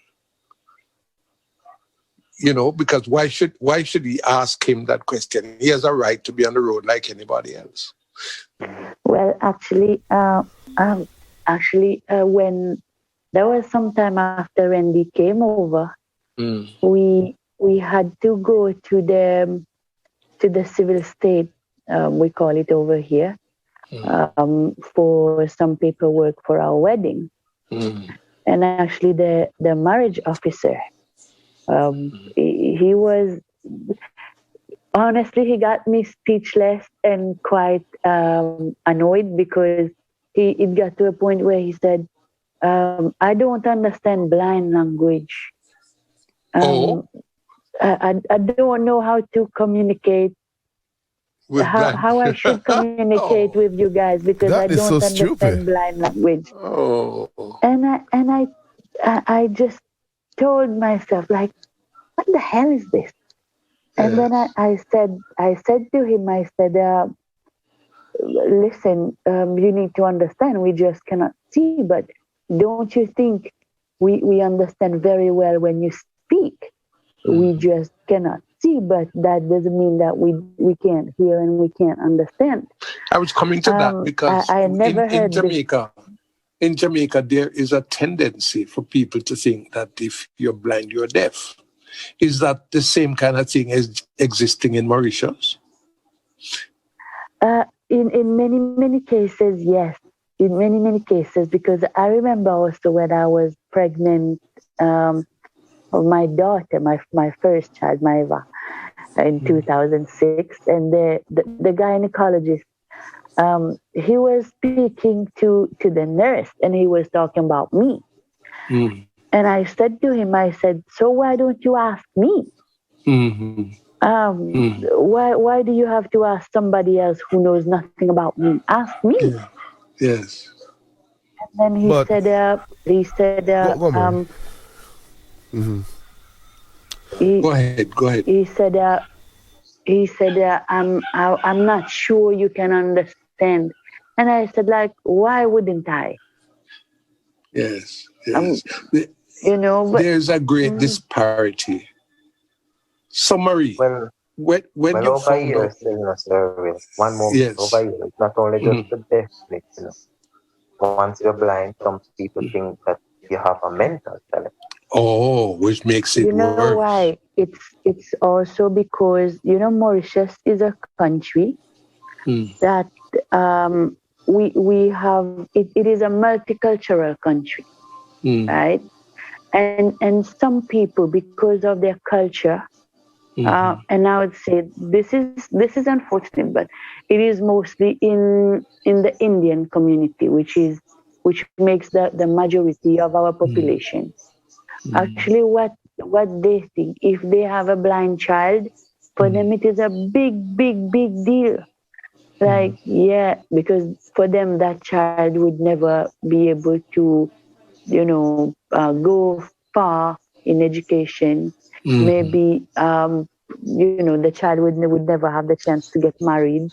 Because why should he ask him that question? He has a right to be on the road like anybody else. Well, actually, when there was some time after Randy came over, we had to go to the civil state. We call it over here, for some paperwork for our wedding. And actually the marriage officer, he was, honestly, he got me speechless and quite annoyed, because it got to a point where he said, I don't understand blind language. I don't know how to communicate. How I should communicate with you guys because That I is don't so understand stupid. blind language. And I just told myself, like, what the hell is this? And then I said to him, I said, listen, you need to understand, we just cannot see, but don't you think we understand very well when you speak? We just cannot see, but that doesn't mean that we can't hear and we can't understand. I was coming to that because I never heard in Jamaica, there is a tendency for people to think that if you're blind, you're deaf. Is that the same kind of thing as existing in Mauritius? In many cases, yes. In many cases, because I remember also when I was pregnant of my daughter, my first child, Maiva, in 2006, and the gynecologist, he was speaking to the nurse, and he was talking about me. And I said to him, I said, so why don't you ask me? Why do you have to ask somebody else who knows nothing about me? Ask me. Yeah. Yes. And then he said, go ahead. He said, I'm not sure you can understand. And I said, like, why wouldn't I? Yes. But there's a great disparity. So, Marie, when you over found here, out... one moment, Yes. over here, it's not only just the deafness, Once you're blind, some people think that you have a mental talent. Oh, which makes it You know worse. why? It's also because, Mauritius is a country that we have, it is a multicultural country, right? And some people, because of their culture, and I would say this is unfortunate, but it is mostly in the Indian community, which makes the majority of our population. Actually, what they think, if they have a blind child, for them it is a big deal. Like, because for them that child would never be able to, go far in education. Maybe, the child would never have the chance to get married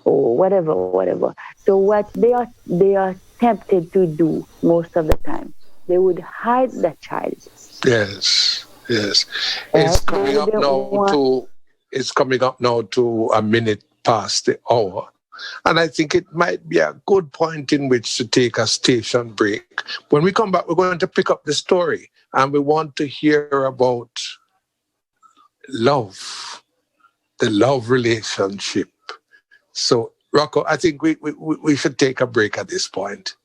or whatever. So what they are tempted to do most of the time, they would hide the child. Yes. It's coming up now to a minute past the hour. And I think it might be a good point in which to take a station break. When we come back, we're going to pick up the story, and we want to hear about love, the love relationship. So, Rocco, I think we should take a break at this point.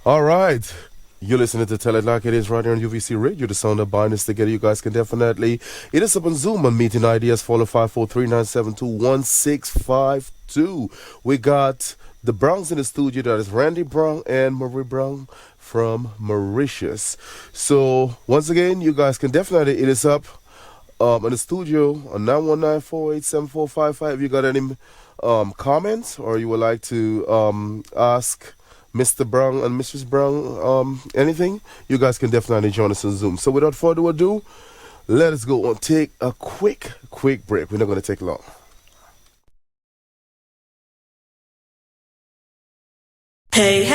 All right. You're listening to Tell It Like It Is right here on UVC Radio, the sound that binds us together. You guys can definitely hit us up on Zoom on Meeting Ideas. Follow 543-972-1652. We got the Browns in the studio. That is Randy Brown and Marie Brown from Mauritius. So once again, you guys can definitely hit us up in the studio on 919-487-4455. If you got any comments or you would like to ask Mr. Brown and Mrs. Brown anything, you guys can definitely join us on Zoom. So without further ado, let us go and take a quick break. We're not going to take long. Hey,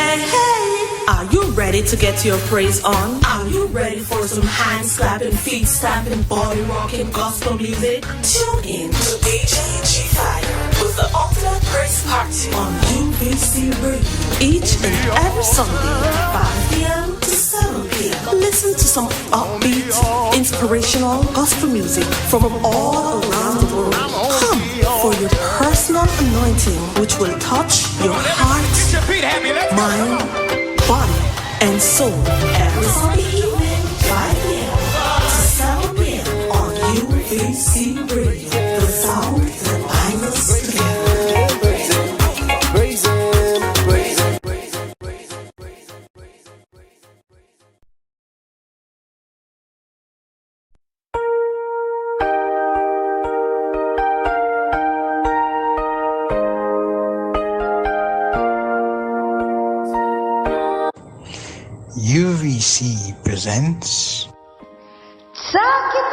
are you ready to get your praise on? Are you ready for some hands clapping, feet stamping, body rocking gospel music? Tune in to DJ G-Fire with the Ultimate Praise Party on UVC Radio each and every Sunday, 5 p.m. to 7 p.m. Listen to some upbeat, inspirational gospel music from all around the world. Come for your personal anointing, which will touch your heart, mind, body, and soul. Every Sunday evening, 5 p.m. to 7 p.m. on UVC Radio, the sound that binds us UVC presents Talk It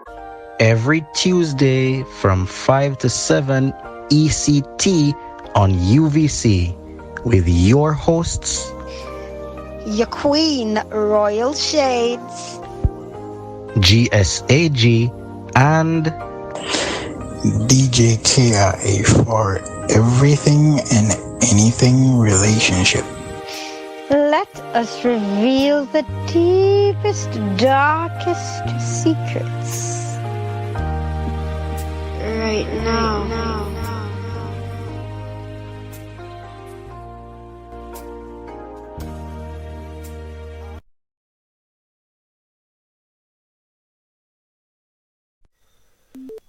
Out! every Tuesday from 5 to 7 ECT on UVC with your hosts, Your Queen, Royal Shades, GSAG and DJ KIA for everything and anything relationship. Let us reveal the deepest, darkest secrets right now.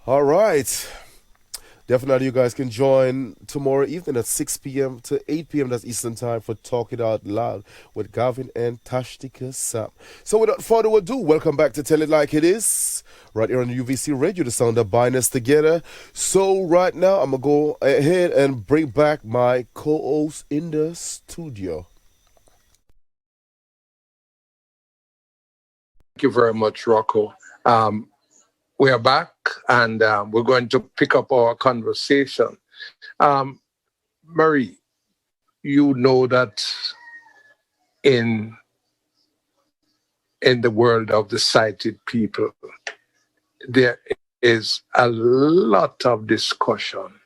All right. Definitely, you guys can join tomorrow evening at 6 p.m. to 8 p.m. That's Eastern Time for Talk It Out Loud with Gavin and Tashtika Sam. So without further ado, welcome back to Tell It Like It Is, right here on UVC Radio, the sound that binds us together. So right now, I'm going to go ahead and bring back my co-host in the studio. Thank you very much, Rocco. We are back, and we're going to pick up our conversation. Marie, you know that in the world of the sighted people, there is a lot of discussion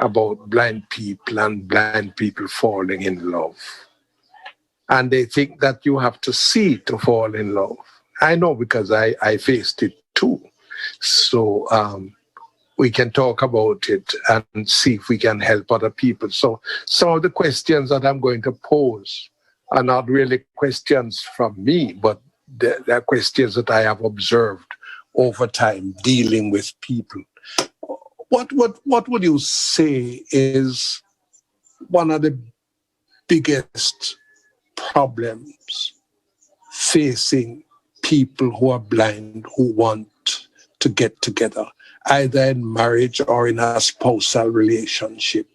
about blind people and blind people falling in love. And they think that you have to see to fall in love. I know because I faced it too. So we can talk about it and see if we can help other people. So some of the questions that I'm going to pose are not really questions from me, but they're questions that I have observed over time dealing with people. What would you say is one of the biggest problems facing people who are blind who want to get together, either in marriage or in a spousal relationship?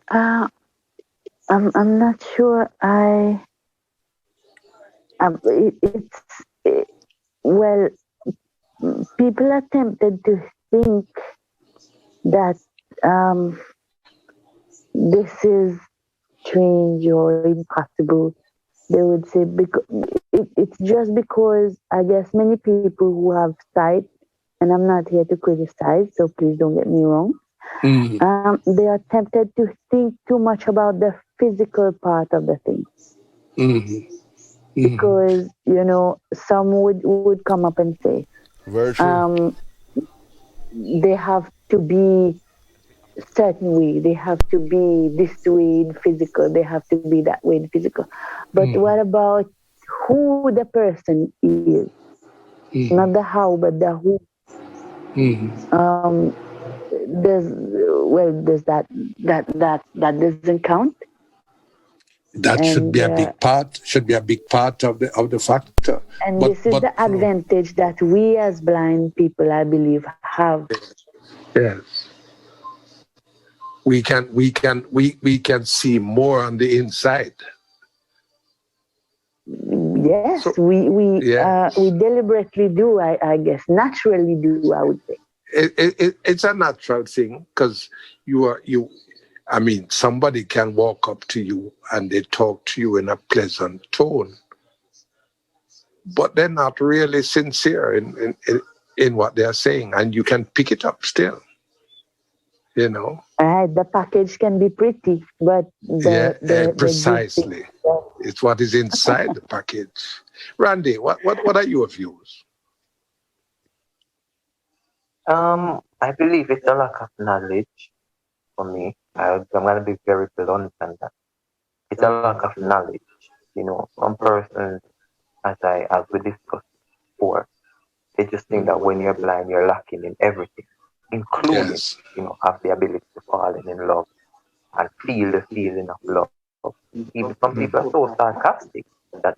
I'm not sure. Well, people are tempted to think that this is strange or impossible. They would say it's just because I guess many people who have sight, and I'm not here to criticize, so please don't get me wrong. Mm-hmm. They are tempted to think too much about the physical part of the thing. Mm-hmm. Mm-hmm. Because, some would come up and say, they have to be certain way, they have to be this way in physical, they have to be that way in physical. But what about who the person is? Not the how, but the who. Does that doesn't count? That should be a big part. Should be a big part of the factor. And this is the advantage that we as blind people, I believe, have. Yes. We can see more on the inside. Yes, so, we deliberately do. I guess naturally do. I would say it's a natural thing because somebody can walk up to you and they talk to you in a pleasant tone, but they're not really sincere in what they're saying, and you can pick it up still. The package can be pretty, but precisely. It's what is inside the package. Randy, what are your views? I believe it's a lack of knowledge for me. I'm going to be very blunt on that. It's a lack of knowledge. Some persons, as we discussed before, they just think that when you're blind, you're lacking in everything, including, have the ability to fall in love and feel the feeling of love. Even some people are so sarcastic that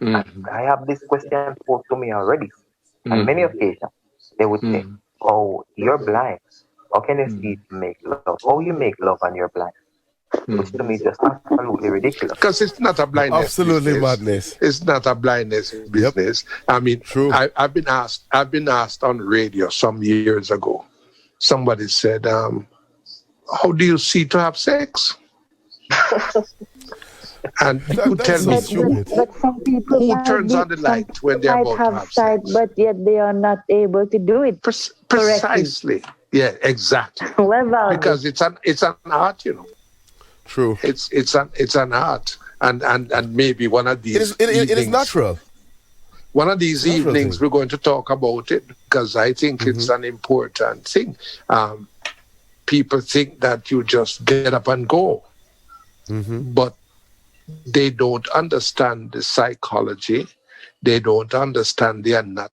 I have this question posed to me already. On many occasions, they would say, oh, you're blind. How can you see to make love? How you make love and you're blind? which to me is just absolutely ridiculous. Because it's not a blindness. Absolutely business. madness. It's not a blindness business. I mean, true. I've been asked on radio some years ago. Somebody said, "How do you see to have sex?" And who tell me but some people who turns on the light when they're about to have sight, but yet they are not able to do it precisely. Yeah, exactly. Because it's an art, you know. True. It's an art, and maybe one of these. It is natural. One of these evenings we're going to talk about it because I think it's an important thing. People think that you just get up and go, but they don't understand the psychology. They don't understand the anatomy.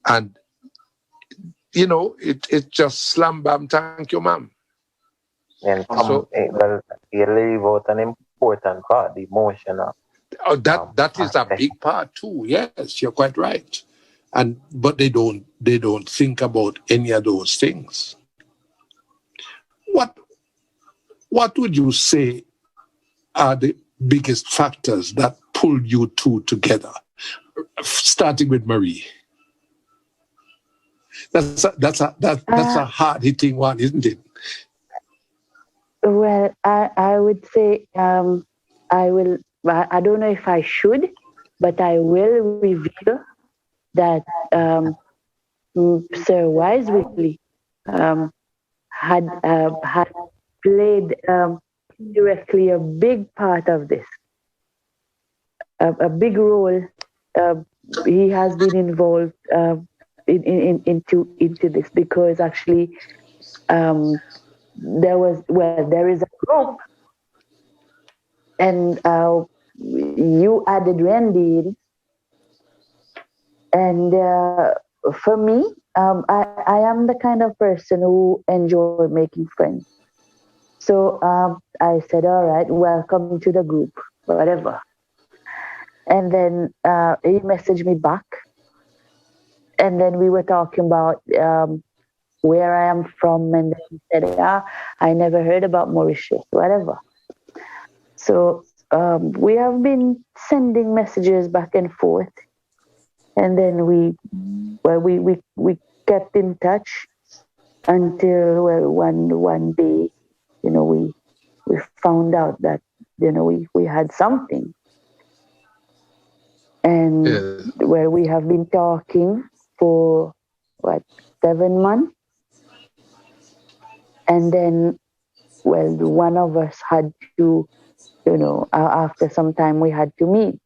And, you know, it just slam bam, thank you, ma'am. And well, you leave out an important part, the emotional. Oh, that is a big part too. Yes, you're quite right. But they don't think about any of those things. What would you say are the biggest factors that pull you two together? Starting with Marie. That's a hard hitting one, isn't it? Well, I would say I don't know if I should, but I will reveal that Sir Wise Whitley had played indirectly a big part of this, a big role. He has been involved into this because actually there is a group, and you added Randy in, and for me, I am the kind of person who enjoy making friends. So I said, all right, welcome to the group, whatever. And then he messaged me back, and then we were talking about where I am from, and then he said, I never heard about Mauritius, whatever. So we have been sending messages back and forth, and then we kept in touch until one day, you know, we found out that, you know, we had something, and where we have been talking for 7 months, and then one of us had to, you know, after some time we had to meet.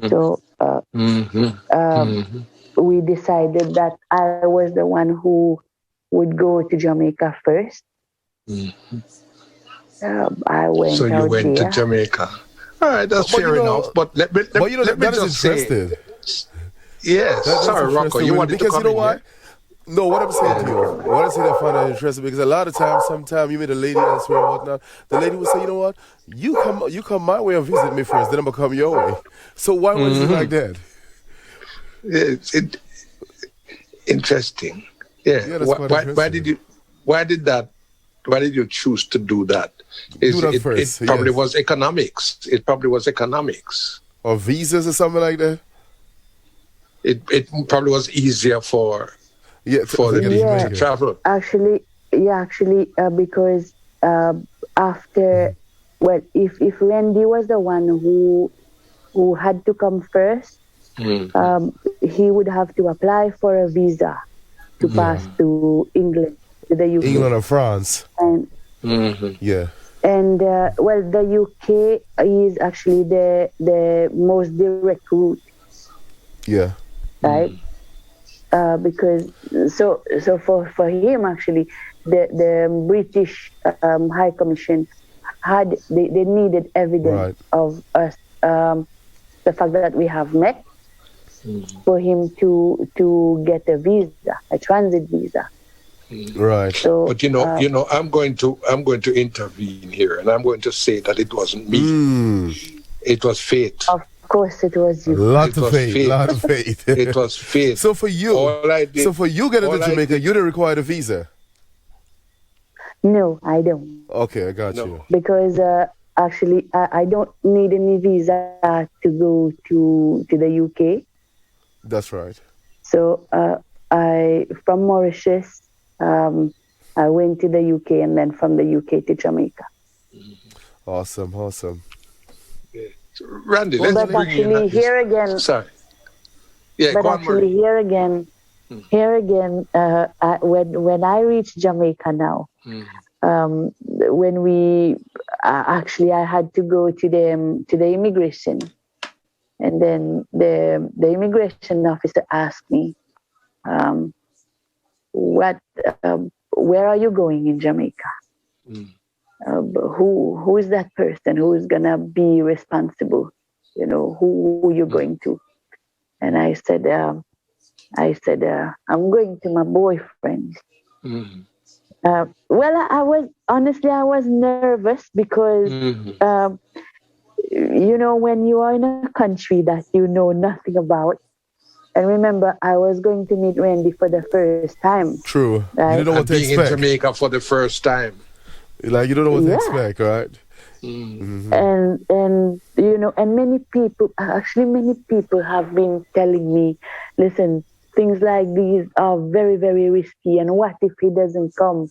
So we decided that I was the one who would go to Jamaica first. I went. So you went to Jamaica. All right, that's fair enough. But let me just say. Yes, sorry, Rocco. You wanted to come in here? No, what I'm saying to you, what I'm saying I find that interesting, because a lot of times, sometimes you meet a lady elsewhere and whatnot, the lady will say, you know what, you come my way and visit me first, then I'm going to come your way. So why was it like that? It's interesting. Yeah, why did you choose to do that? It probably was economics. It probably was economics. Or visas or something like that? It probably was easier for the people to travel. Actually, because after, if Randy was the one who had to come first, he would have to apply for a visa to pass to England, to the UK. England or France. And yeah. And the UK is actually the most direct route. Yeah. Right. Because so for him actually, the British High Commission they needed evidence of us, the fact that we have met, for him to get a visa, a transit visa. Right. So, but you know, I'm going to intervene here, and I'm going to say that it wasn't me. It was fate. Of course, it was you. Lot of faith. It was fate. So for you, getting to Jamaica, you didn't require a visa. No, I don't. Okay, I got you. Because actually, I don't need any visa to go to the UK. That's right. So from Mauritius, I went to the UK, and then from the UK to Jamaica. Awesome. Randy, let's but bring actually in here again. Sorry. Yeah, but go on, actually Marie. here again, when I reached Jamaica now, when we actually I had to go to the immigration, and then the immigration officer asked me, where are you going in Jamaica? Who is that person who is gonna be responsible? You know, who you're going to? And I said, I'm going to my boyfriend. Well, I was nervous because, you know, when you are in a country that you know nothing about, and remember, I was going to meet Randy for the first time. True. Right? You don't know what to Being expect. in Jamaica for the first time. Like, you don't know what to expect, right? And you know, and many people have been telling me, listen, things like these are very, very risky, and what if he doesn't come,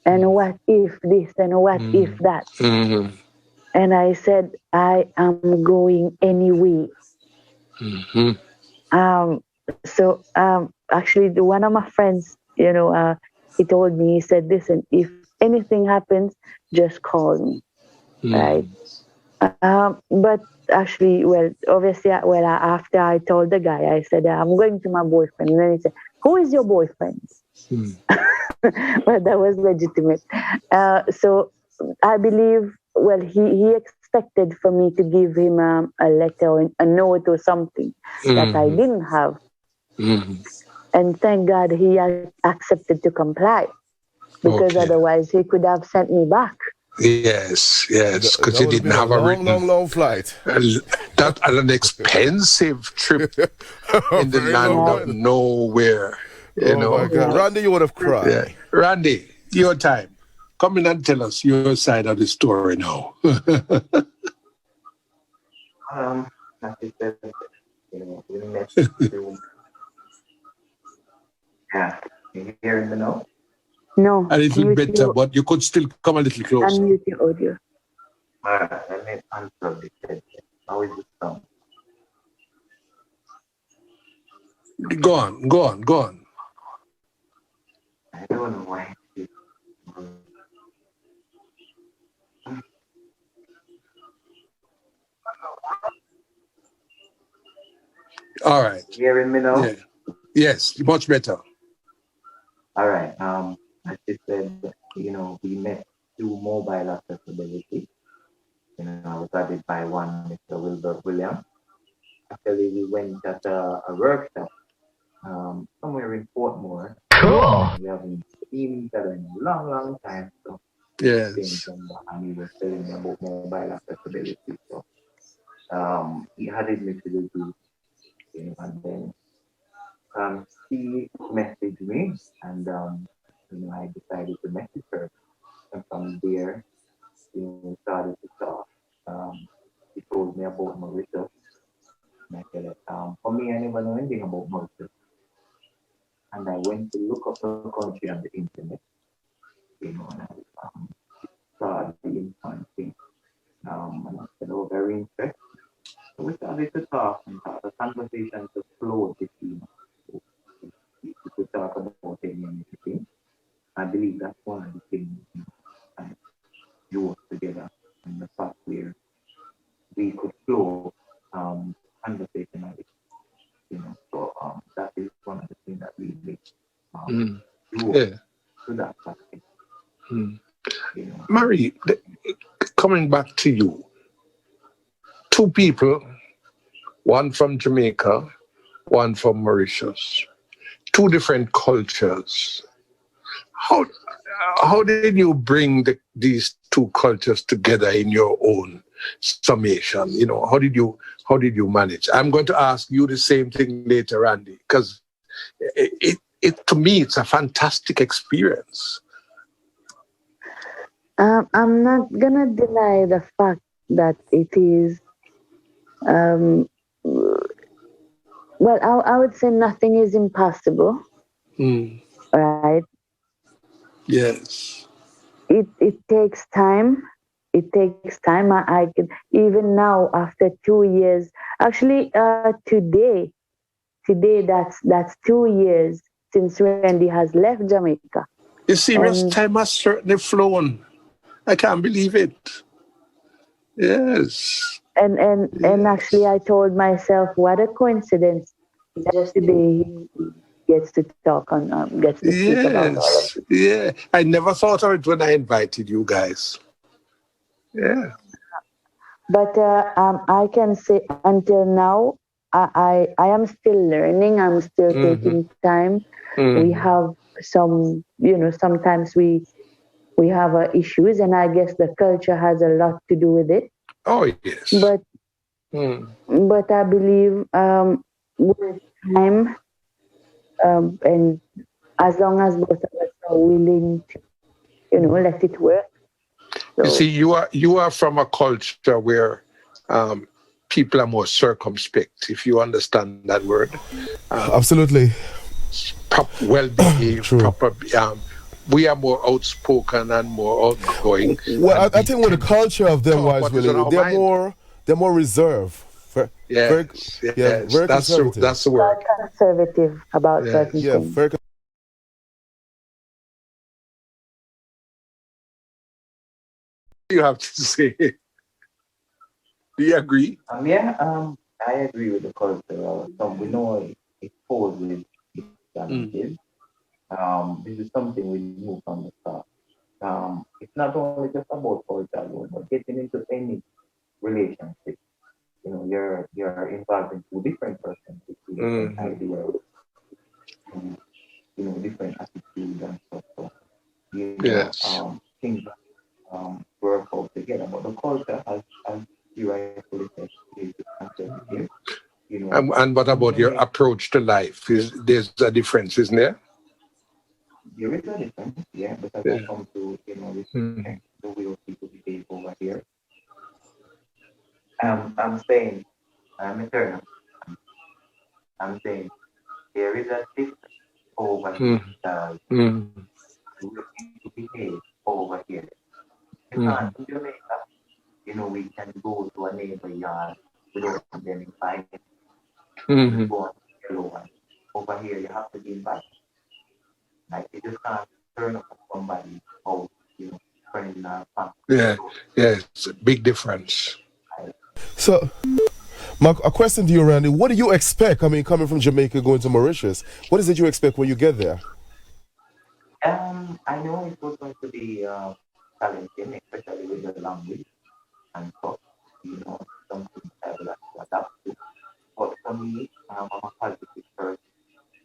and what if this, and what if that. And I said, I am going anyway. So actually one of my friends, you know, he told me, he said, listen, if anything happens, just call me. Right. But actually, obviously, after I told the guy, I said, I'm going to my boyfriend. And then he said, who is your boyfriend? But that was legitimate. So I believe, he expected for me to give him a letter or a note or something that I didn't have. And thank God he accepted to comply, because otherwise he could have sent me back. Yes, because he didn't have a long flight. That an expensive trip in the land of nowhere. You know, my God. Randy, you would have cried. Yeah. Randy, your time. Come in and tell us your side of the story now. As you said, you know, we met through. Yeah, can you hear me now? No. A little better, but you could still come a little closer. Unmute your audio. Alright, let me unplug the headset. How is it sound? Go on. I don't know why. All right. Hearing me now? Yeah. Yes, much better. All right. As you said, you know, we met through mobile accessibility. You know, I was added by one Mr. Wilbert Williams. Actually, we went at a workshop somewhere in Portmore. Cool. We haven't seen each other in a long, long time. So yes. And he was telling me about mobile accessibility. So he added me to the group, you know, and then he messaged me, and you know, I decided to message her, and from there, you know, we started to talk. He told me about Mauritius, and I said, for me, I never know anything about Mauritius, and I went to look up the country on the internet, you know, and I saw the infant thing, and I said, oh, very interesting. So we started to talk, and the conversation just flowed between us. We could talk about any and everything. I believe that's one of the things, you know, and you work together in the fact where we could flow conversationally, you know. So that is one of the things that we make to that fact. You know. Marie, coming back to you, two people, one from Jamaica, one from Mauritius, two different cultures. How did you bring these two cultures together in your own summation? You know, how did you manage? I'm going to ask you the same thing later, Randy, because it to me it's a fantastic experience. I'm not gonna deny the fact that it is. Well, I would say nothing is impossible, right? Yes. It takes time. It takes time. I can even now after 2 years. Actually, today that's 2 years since Randy has left Jamaica. You serious? Time has certainly flown. I can't believe it. Yes. And actually, I told myself, what a coincidence! Just today he gets to talk on, gets to speak about all of it. Yeah. I never thought of it when I invited you guys. Yeah. But I can say until now, I am still learning. I'm still taking time. We have some, sometimes we have issues, and I guess the culture has a lot to do with it. Oh, yes. But I believe with time, and as long as both of us are willing to, let it work. So, you see, you are from a culture where people are more circumspect, if you understand that word. Absolutely. Well-behaved, proper. We are more outspoken and more outgoing. Well, I think with the culture of them, Wise Willie, they're more reserved. Very that's conservative. That's the word. Conservative about certain things. Very. You have to say. Do you agree? I agree with the culture. We know it falls with challenges. This is something we knew from the start. It's not only just about culture alone, but getting into any relationship. You're involved in two different persons with two different ideas, different attitudes and stuff. So, things work out together. But the culture, as you rightfully said, is conservative. And what about your approach to life? There's a difference, isn't there? There is a difference, because I come to, the way of people behave over here. I'm saying, I'm eternal. I'm saying there is a difference over here. The way people behave over here. Because in Jamaica, we can go to a neighbor yard without them inviting. We go on hello one. Over here, you have to be invited. Like, you just can't turn up at somebody's house, friend or family. It's a big difference. So, a question to you, Randy. What do you expect? I mean, coming from Jamaica, going to Mauritius, what is it you expect when you get there? I know it was going to be challenging, especially with the language and stuff. Something I will have to adapt to. But for me, I'm a positive person.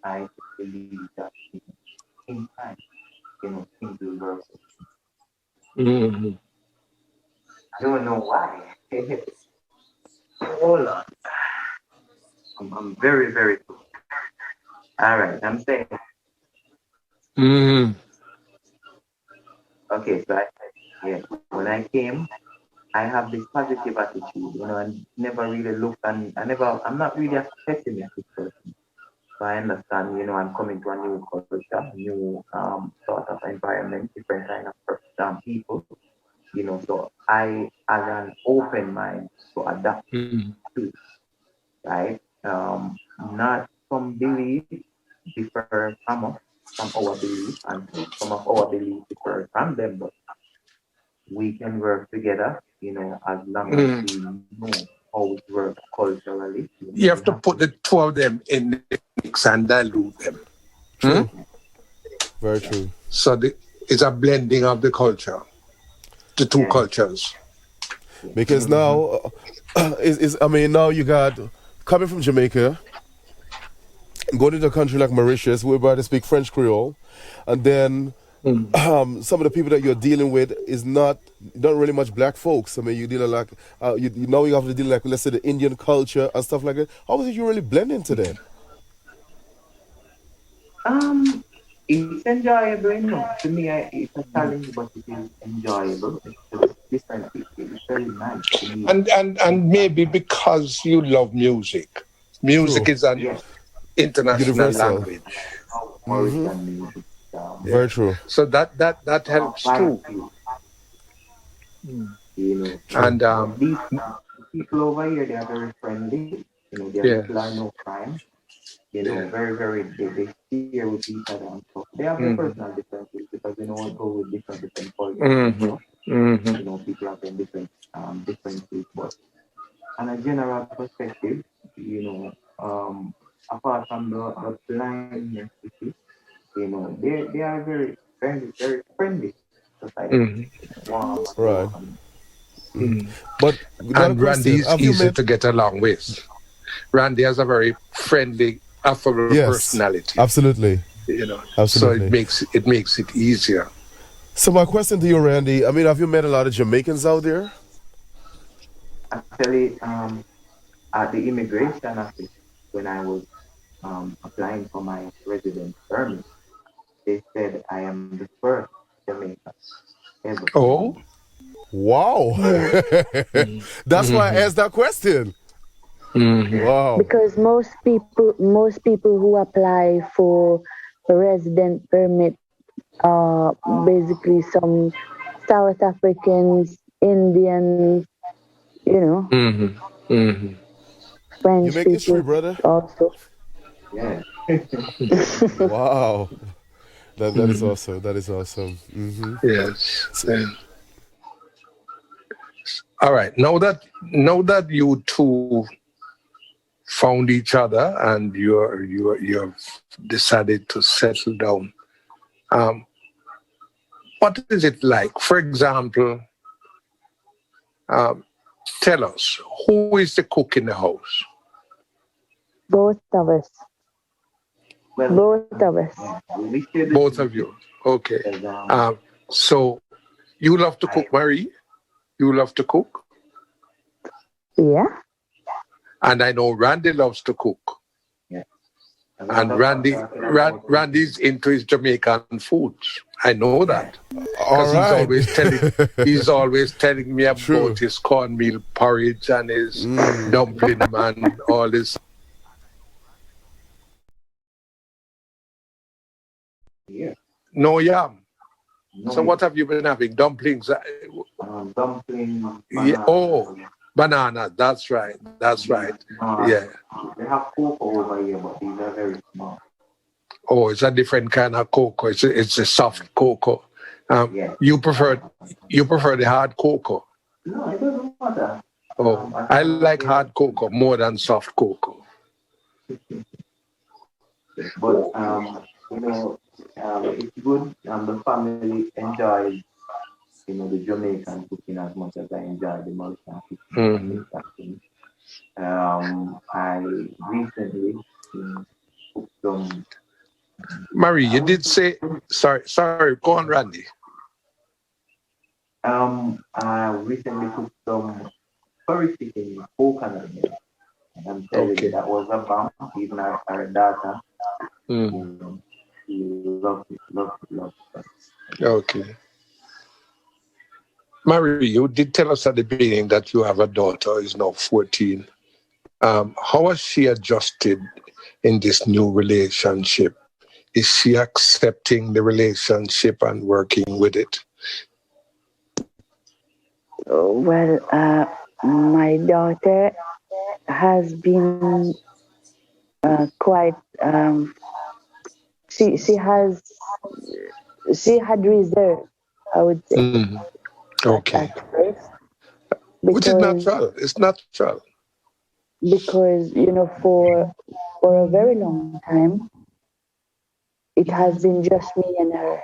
I believe that in time, things will work. I don't know why. Hold on. I'm very, very good. All right, I'm saying. Okay, so when I came, I have this positive attitude, and never really looked, and I'm not really a pessimistic person. So I understand, I'm coming to a new culture, new sort of environment, different kind of people, so I have an open mind to adapt to it, right? Not some beliefs differ from our beliefs, and some of our beliefs differ from them, but we can work together, as long as we know how it works culturally. You have to put the two of them in the mix and dilute them. True. Very true. So it's a blending of the culture, the two cultures. Because now, now you got, coming from Jamaica, going to a country like Mauritius, where everybody speak French Creole, and then some of the people that you're dealing with is not really much black folks. I mean, you deal like you have to deal like, let's say, the Indian culture and stuff like that. How was it you really blend into that? It's enjoyable, you know. To me, it's a challenge, but it is enjoyable. It's just different. It's very nice to me. And maybe because you love music. Music is an international Universal. language. Very true. So that helps too. You know, And these people over here, they are very friendly. You know, they are people are no crime. You know, very, very, they share with each other and stuff. They have their personal differences because, you know, we go with different politics. You know, people have their different differences, but on a general perspective, you know, apart from the blindness, you know, they are very friendly society. Warm, Right. But and Randy is easy to get along with. Randy has a very friendly, affable personality. Absolutely. You know, Absolutely. so it makes it easier. So my question to you, Randy, I mean, have you met a lot of Jamaicans out there? Actually, at the immigration office, when I was applying for my residence permit, they said I am the first Jamaican ever. Oh, wow! That's why I asked that question. Wow! Because most people who apply for a resident permit are basically some South Africans, Indians, you know, French You make people history, brother. also. Yeah. Wow. That is awesome. That is awesome. Yes. All right. Now that you two found each other and you've decided to settle down, what is it like? For example, tell us, who is the cook in the house? Both of us. Both of us. Both of you. Okay. So you love to cook, Marie? You love to cook? Yeah. And I know Randy loves to cook. Yeah. And Randy's into his Jamaican foods. I know that. Because he's always telling me about his cornmeal porridge and his dumpling and all this. Yeah. No yam. So what have you been having? Dumplings? Dumpling. Yeah. Oh, banana. That's right. Yeah. They have cocoa over here, but these are very small. Oh, it's a different kind of cocoa. It's a soft cocoa. You prefer the hard cocoa? No, it doesn't matter. Oh, I like hard cocoa more than soft cocoa. But you know, it's good. The family enjoys, you know, the Jamaican cooking as much as I enjoy the Malaysian cooking. I recently cooked some. Marie, you did say sorry. Go on, Randy. I recently cooked some curry chicken with coconut milk. And I'm telling you, that was a bomb. Even our daughter, she loved it. Okay. Marie, you did tell us at the beginning that you have a daughter who is now 14. How has she adjusted in this new relationship? Is she accepting the relationship and working with it? Well, my daughter has been quite. She had reserve, I would say. Okay. At first, which is natural. It's natural. Because, you know, for a very long time, it has been just me and her.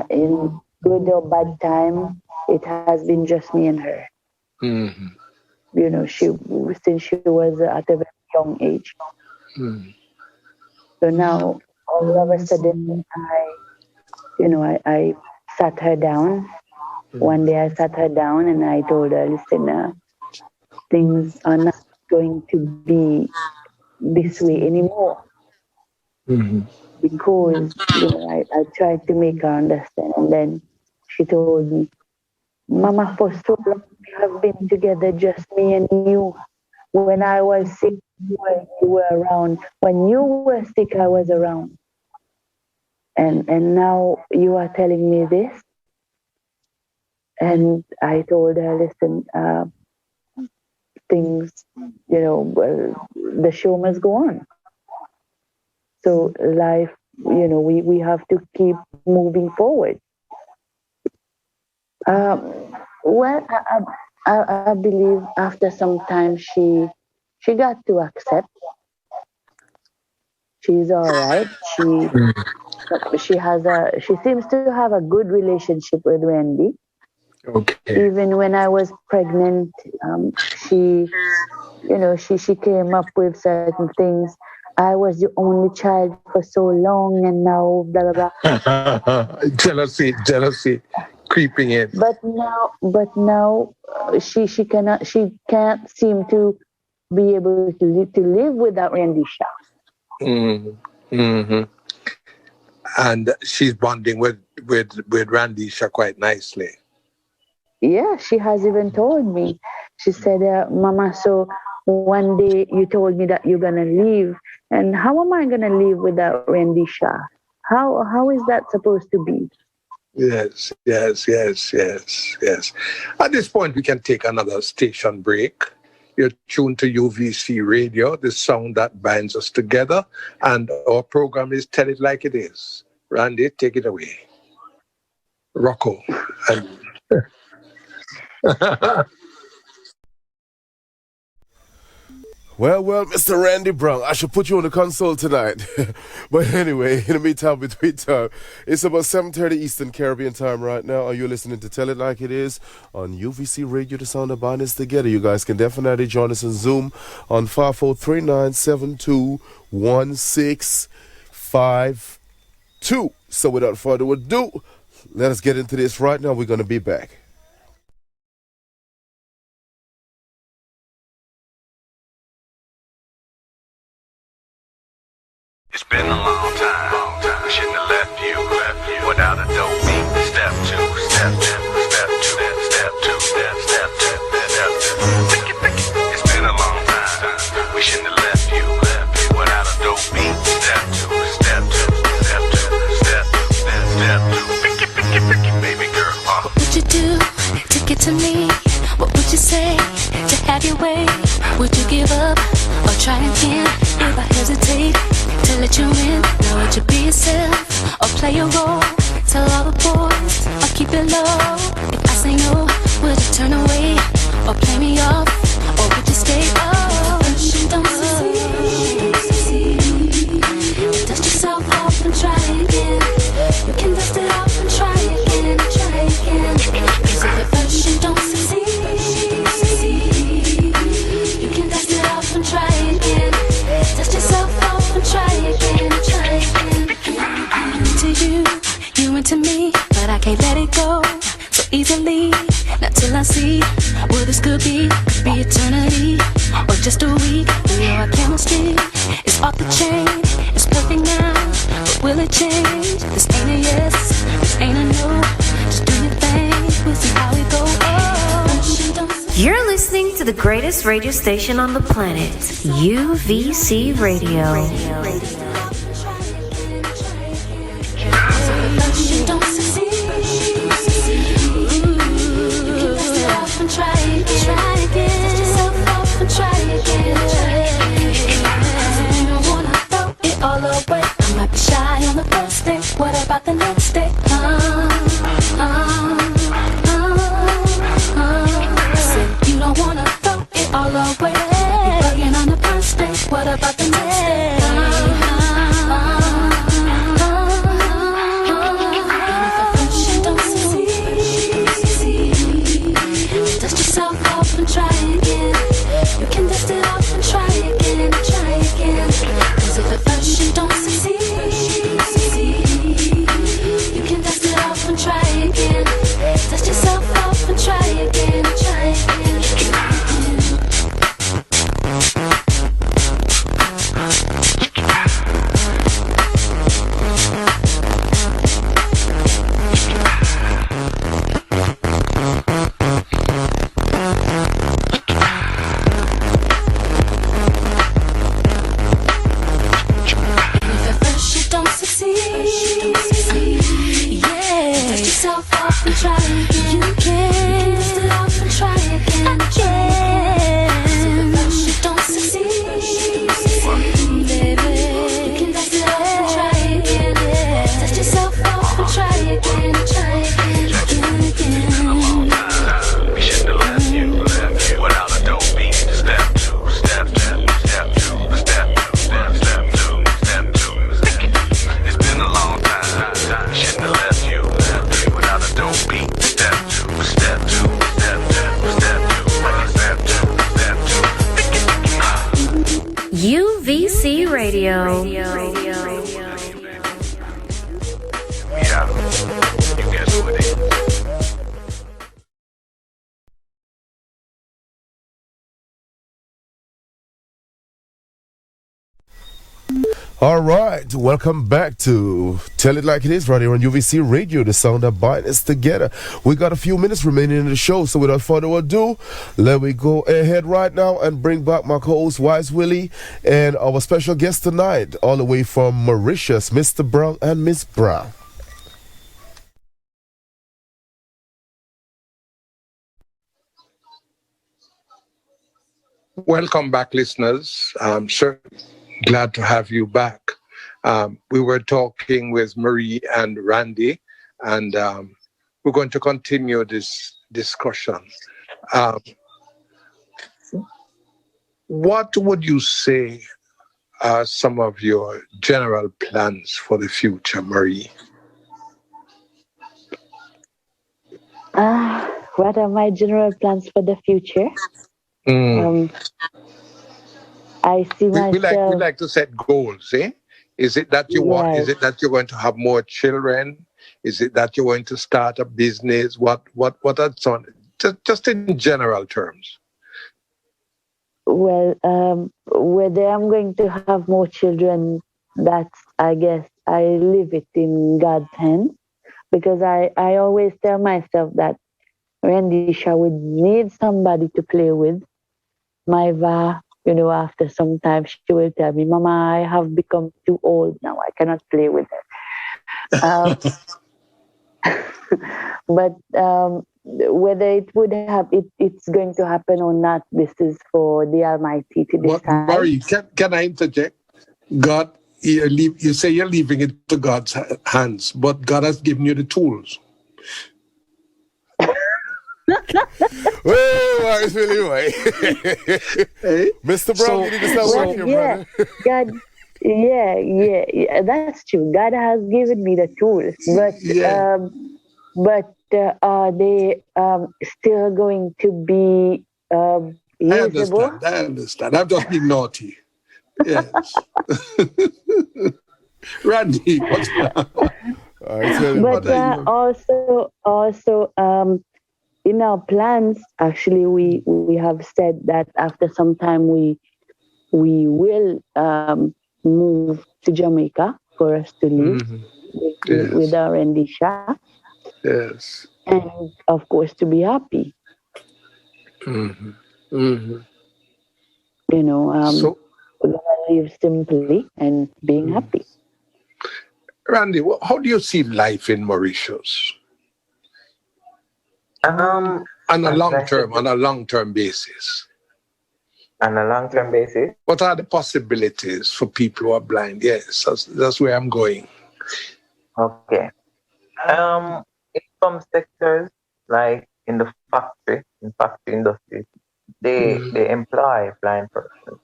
In good or bad time, it has been just me and her. You know, since she was at a very young age. So now, all of a sudden, I sat her down. One day I sat her down and I told her, listen, things are not going to be this way anymore. because I tried to make her understand, and then she told me, Mama, for so long we have been together, just me and you. When I was sick, you were around. When you were sick, I was around. And now you are telling me this. And I told her, listen, things, the show must go on. So life, we have to keep moving forward. Well, I believe after some time she got to accept. She's all right. She seems to have a good relationship with Randy. Okay. Even when I was pregnant, she came up with certain things. I was the only child for so long, and now blah blah blah. Jealousy creeping in. But now, she can't seem to be able to live without Randy Shah. And she's bonding with Randy Shah quite nicely. Yeah, she has even told me. She said, Mama, so one day you told me that you're gonna leave, and how am I gonna live without Randy Shah? How is that supposed to be? Yes. At this point, we can take another station break. You're tuned to UVC Radio, the sound that binds us together, and our program is Tell It Like It Is. Randy, take it away. Rocco. Well, Mr. Randy Brown, I should put you on the console tonight. But anyway, in the meantime, between time, it's about 7:30 Eastern Caribbean time right now. Are you listening to Tell It Like It Is on UVC Radio, the sound that binds us together? You guys can definitely join us on Zoom on 5439721652. So without further ado, let us get into this right now. We're going to be back. It's been a long time. I shouldn't have left you without a dope beat. Step two, step two, step two, step two, step two, step two. It's been a long time. We shouldn't have left you without a dope beat. Step two, step two, step two, step two, step two. Baby girl. What would you do to get to me? What would you say to have your way? Would you give up or try again if I hesitate to let you in? Now would you be yourself or play a role? Tell all the boys or keep it low. If I say no, would you turn away or play me off? Or would you stay? Oh, you don't succeed. Dust yourself off and try again. You can dust it off and try again, try again. Cause if at first you don't succeed, you can dust it off and try again. Dust yourself off and try again, try again. To you and to me, but I can't let it go so easily. Not till I see what this could be eternity or just a week. Our chemistry is off the chain. It's perfect now, but will it change? This ain't a yes, this ain't a no. Just do your thing, we'll see how it goes. You're listening to the greatest radio station on the planet, UVC Radio. You don't succeed. You can dust it off and try again. Dust yourself off and try again. You don't wanna throw it all away. I might be shy on the first day. What about the next day? Say you don't wanna throw it all away. You're bugging on the first day. What about the next day? yourself off and try again. You can dust it off and try again. So the first you don't succeed, baby. You can dust it off and try again. Dust yourself off and try again. Try again, again. We shouldn't have left you without a dope beat. Step two, step two, step two, step two, step two, step two. It's been a long time. We shouldn't have left you without a dope beat. Step two, step two, step two, step two, step two, step two. UVC Radio. Yeah, you guess what it is. All right, welcome back to Tell It Like It Is right here on UVC Radio, the sound that binds us together. We got a few minutes remaining in the show, so without further ado, let me go ahead right now and bring back my co-host Wise Willie and our special guest tonight, all the way from Mauritius, Mr. Brown and Miss Brown. Welcome back, listeners. I'm sure glad to have you back. We were talking with Marie and Randy, and we're going to continue this discussion. What would you say are some of your general plans for the future, Marie? What are my general plans for the future? I see myself. We like to set goals, eh? Is it that you want? Is it that you're going to have more children? Is it that you're going to start a business? What are some? Just in general terms. Well, whether I'm going to have more children, that's, I guess, I leave it in God's hands, because I always tell myself that Randisha would need somebody to play with. Maiva, after some time, she will tell me, Mama, I have become too old now. I cannot play with her. But whether it would have, it's going to happen or not, this is for the Almighty to decide. Marie, can I interject? God, you say you're leaving it to God's hands, but God has given you the tools. It's really right. Mr. Brown, you need to start working, brother. God, yeah, that's true. God has given me the tools, but are they still going to be usable? I understand. I'm just being naughty. Yes. Randy, what's that? But also, in our plans, actually, we have said that after some time we will move to Jamaica for us to live with our Rendisha. Yes. And of course, to be happy. So, we're gonna live simply and being happy. Randy, how do you see life in Mauritius? On a long term basis. On a long-term basis? What are the possibilities for people who are blind? Yes, that's where I'm going. Okay. In some sectors, like in the factory industry, they employ blind persons.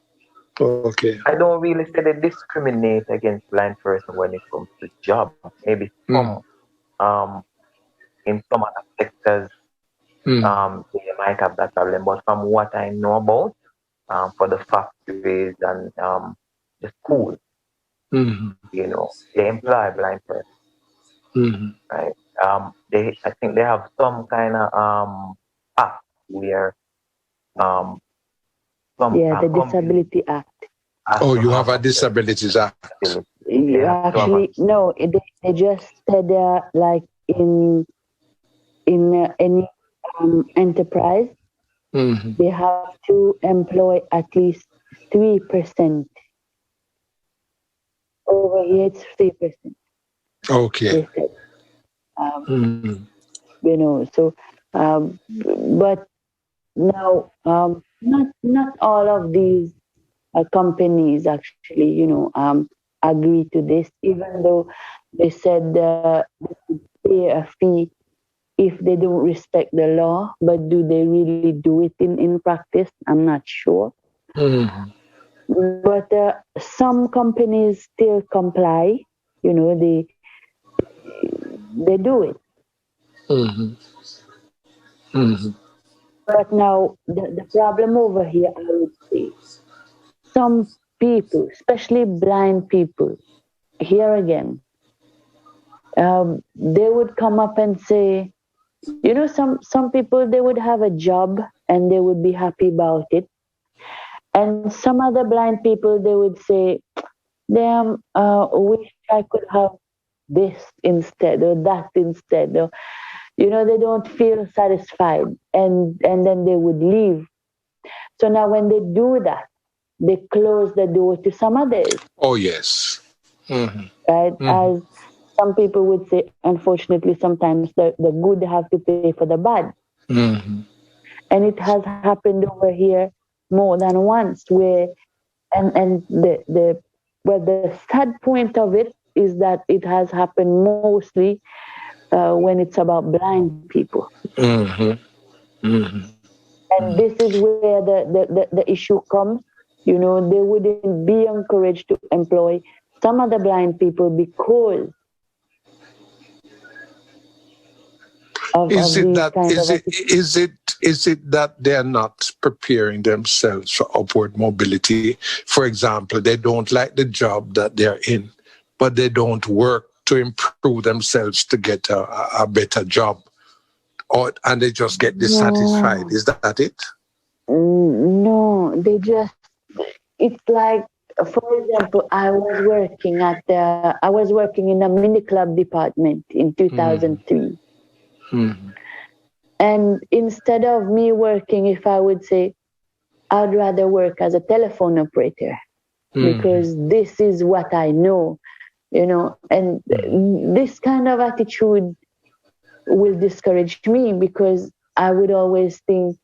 Okay. I don't really say they discriminate against blind person when it comes to job. Maybe some in some other sectors they might have that problem. But from what I know about, for the factories and the schools, they employ blind persons. Right? I think they have some kind of act where the Disability Act. Oh, you have a Disabilities Act. Actually, no. They just said like in any enterprise, they have to employ at least 3%. Over here, it's 3%. Okay. you know. So, but now, not all of these companies actually, you know, agree to this, even though they said they would pay a fee if they don't respect the law. But do they really do it in practice? I'm not sure. But some companies still comply. You know, they do it. But now the problem over here, I would say, some people, especially blind people, here again, they would come up and say, you know, some people, they would have a job and they would be happy about it. And some other blind people, they would say, damn, wish I could have this instead or that instead. Or, you know, they don't feel satisfied. And then they would leave. So now when they do that, they close the door to some others. Oh, yes. Right? As some people would say, unfortunately, sometimes the good have to pay for the bad. And it has happened over here more than once, where and the sad point of it is that it has happened mostly when it's about blind people. And this is where the issue comes. You know, they wouldn't be encouraged to employ some other blind people because Is it that they're not preparing themselves for upward mobility? For example, they don't like the job that they're in, but they don't work to improve themselves to get a better job, and they just get dissatisfied. Is that it? No, it's like, for example, I was working in a mini club department in 2003. And instead of me working, if I would say, I'd rather work as a telephone operator because this is what I know, you know, and this kind of attitude will discourage me because I would always think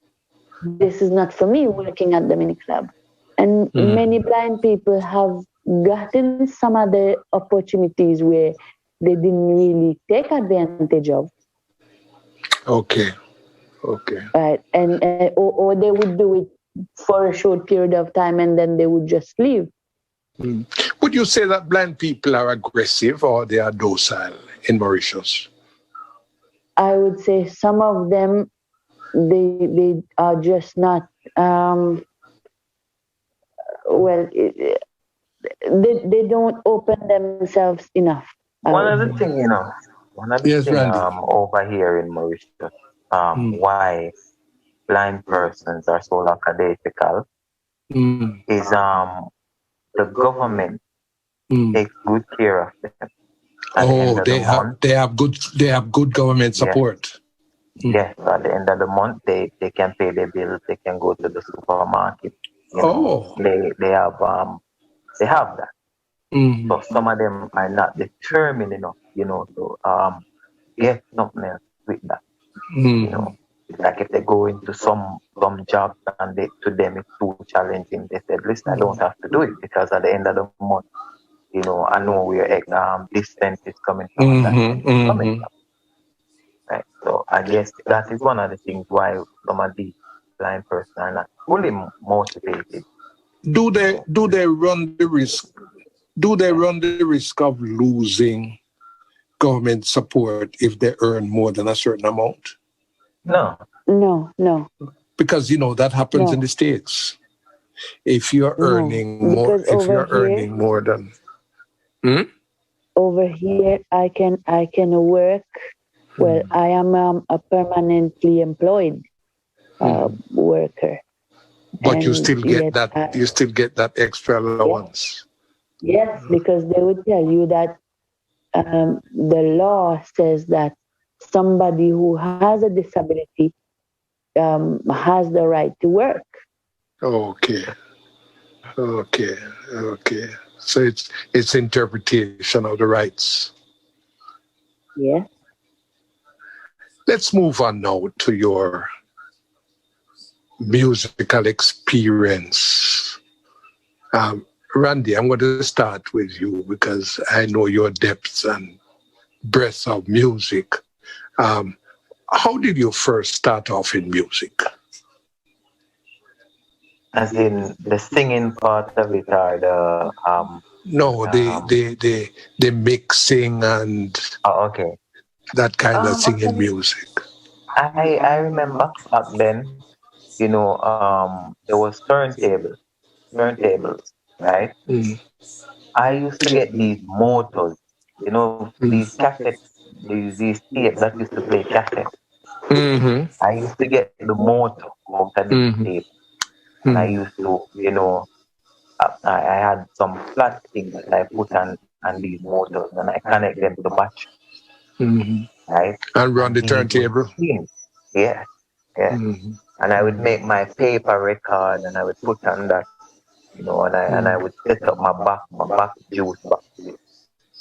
this is not for me, working at the mini club. And many blind people have gotten some other opportunities where they didn't really take advantage of. Okay. Right, and or they would do it for a short period of time and then they would just leave. Would you say that blind people are aggressive or they are docile in Mauritius? I would say some of them, they are just not, they don't open themselves enough. One of the things, over here in Mauritius, why blind persons are so lackadaisical is the government takes good care of them. They have good government support. Yes, at the end of the month they can pay their bills, they can go to the supermarket. They have that. So some of them are not determined enough, to get something else with that. Like if they go into some jobs and to them it's too challenging, they said, listen, I don't have to do it because at the end of the month, I know where distance is coming from. Right. So I guess that is one of the things why some of these blind persons are not fully motivated. Do they run the risk? Do they run the risk of losing government support if they earn more than a certain amount? No. Because that happens in the States. If you're earning more, more than over here, I can work. Well, I am a permanently employed worker. But you still get that. You still get that extra allowance. Yes, because they would tell you that the law says that somebody who has a disability has the right to work. Okay. So it's interpretation of the rights. Yeah. Let's move on now to your musical experience. Randy, I'm going to start with you because I know your depths and breadth of music. How did you first start off in music? As in the singing part of it, or the the mixing and that kind of singing music. I remember back then, there was turntables, right? I used to get these motors, these cassettes, these tapes that used to play cassettes. I used to get the motor out of the tape. And I used to, I had some flat things that I put on these motors and I connect them to the battery. Right? And run the turntable? Yeah. And I would make my paper record and I would put on that, and I would set up my back juice box,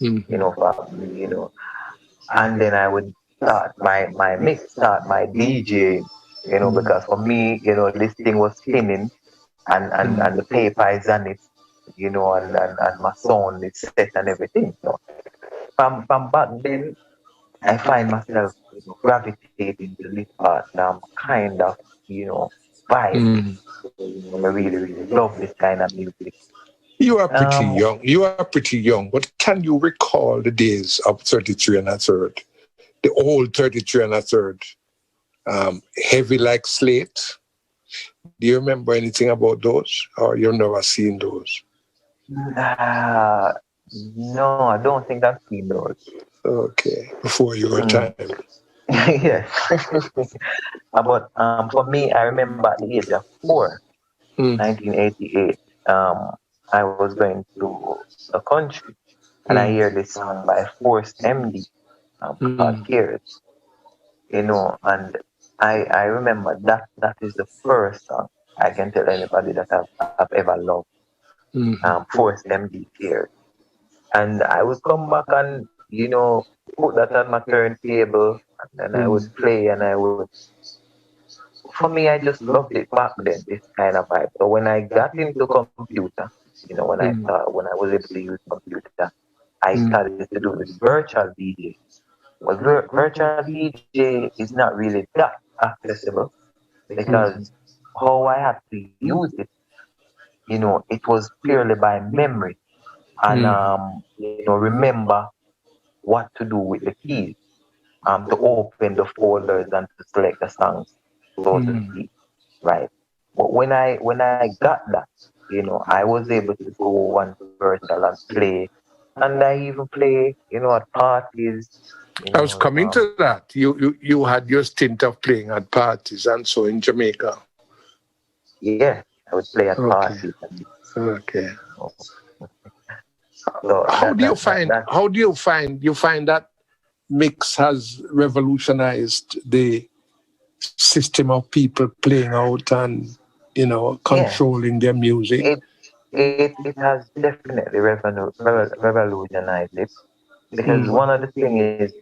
and then I would start my mix, start my DJ, because for me, this thing was spinning and the paper is on it, and my sound is set and everything. So from back then, I find myself gravitating to this part. Now I'm kind of, vibe. I really, really love this kind of music. You are pretty young. You are pretty young, but can you recall the days of 33 1/3? The old 33 1/3? Heavy like slate. Do you remember anything about those, or you've never seen those? No, I don't think I've seen those. Okay, before your time. Yes. But for me, I remember at the age of 4, 1988, I was going to the country, and I hear this song by Force MD called Tears. And I remember that is the first song I can tell anybody that I've ever loved. Force MD Tears. And I would come back and, put that on my turntable, and I would play, and for me, I just loved it back then, this kind of vibe. So when I got into computer, when I was able to use computer, I started to do this virtual DJ. Well, virtual DJ is not really that accessible because how I had to use it, it was purely by memory and, remember what to do with the keys, to open the folders and to select the songs, so to speak, right? But when I got that, I was able to go on virtual and play, and I even play, at parties. I was coming to that. You had your stint of playing at parties and so in Jamaica. Yeah, I would play at parties. Okay. So how do you find that mix has revolutionized the system of people playing out and controlling their music? It has definitely revolutionized it, because one of the things is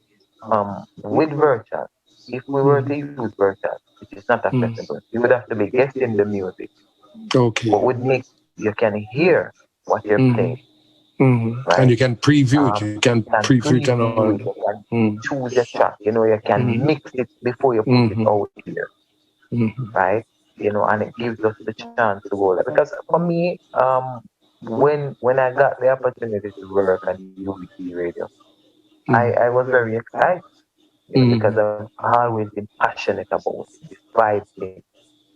with virtual, if we were to use virtual, which is not accessible, you would have to be guessing the music. Okay. But with mix, you can hear what you're playing. Right? And you can preview it. You can preview it and all. Choose a track. You can mix it before you put it out here. Right? And it gives us the chance to go there. Because for me, when I got the opportunity to work at UVC Radio, I was very excited because I've always been passionate about this vibe thing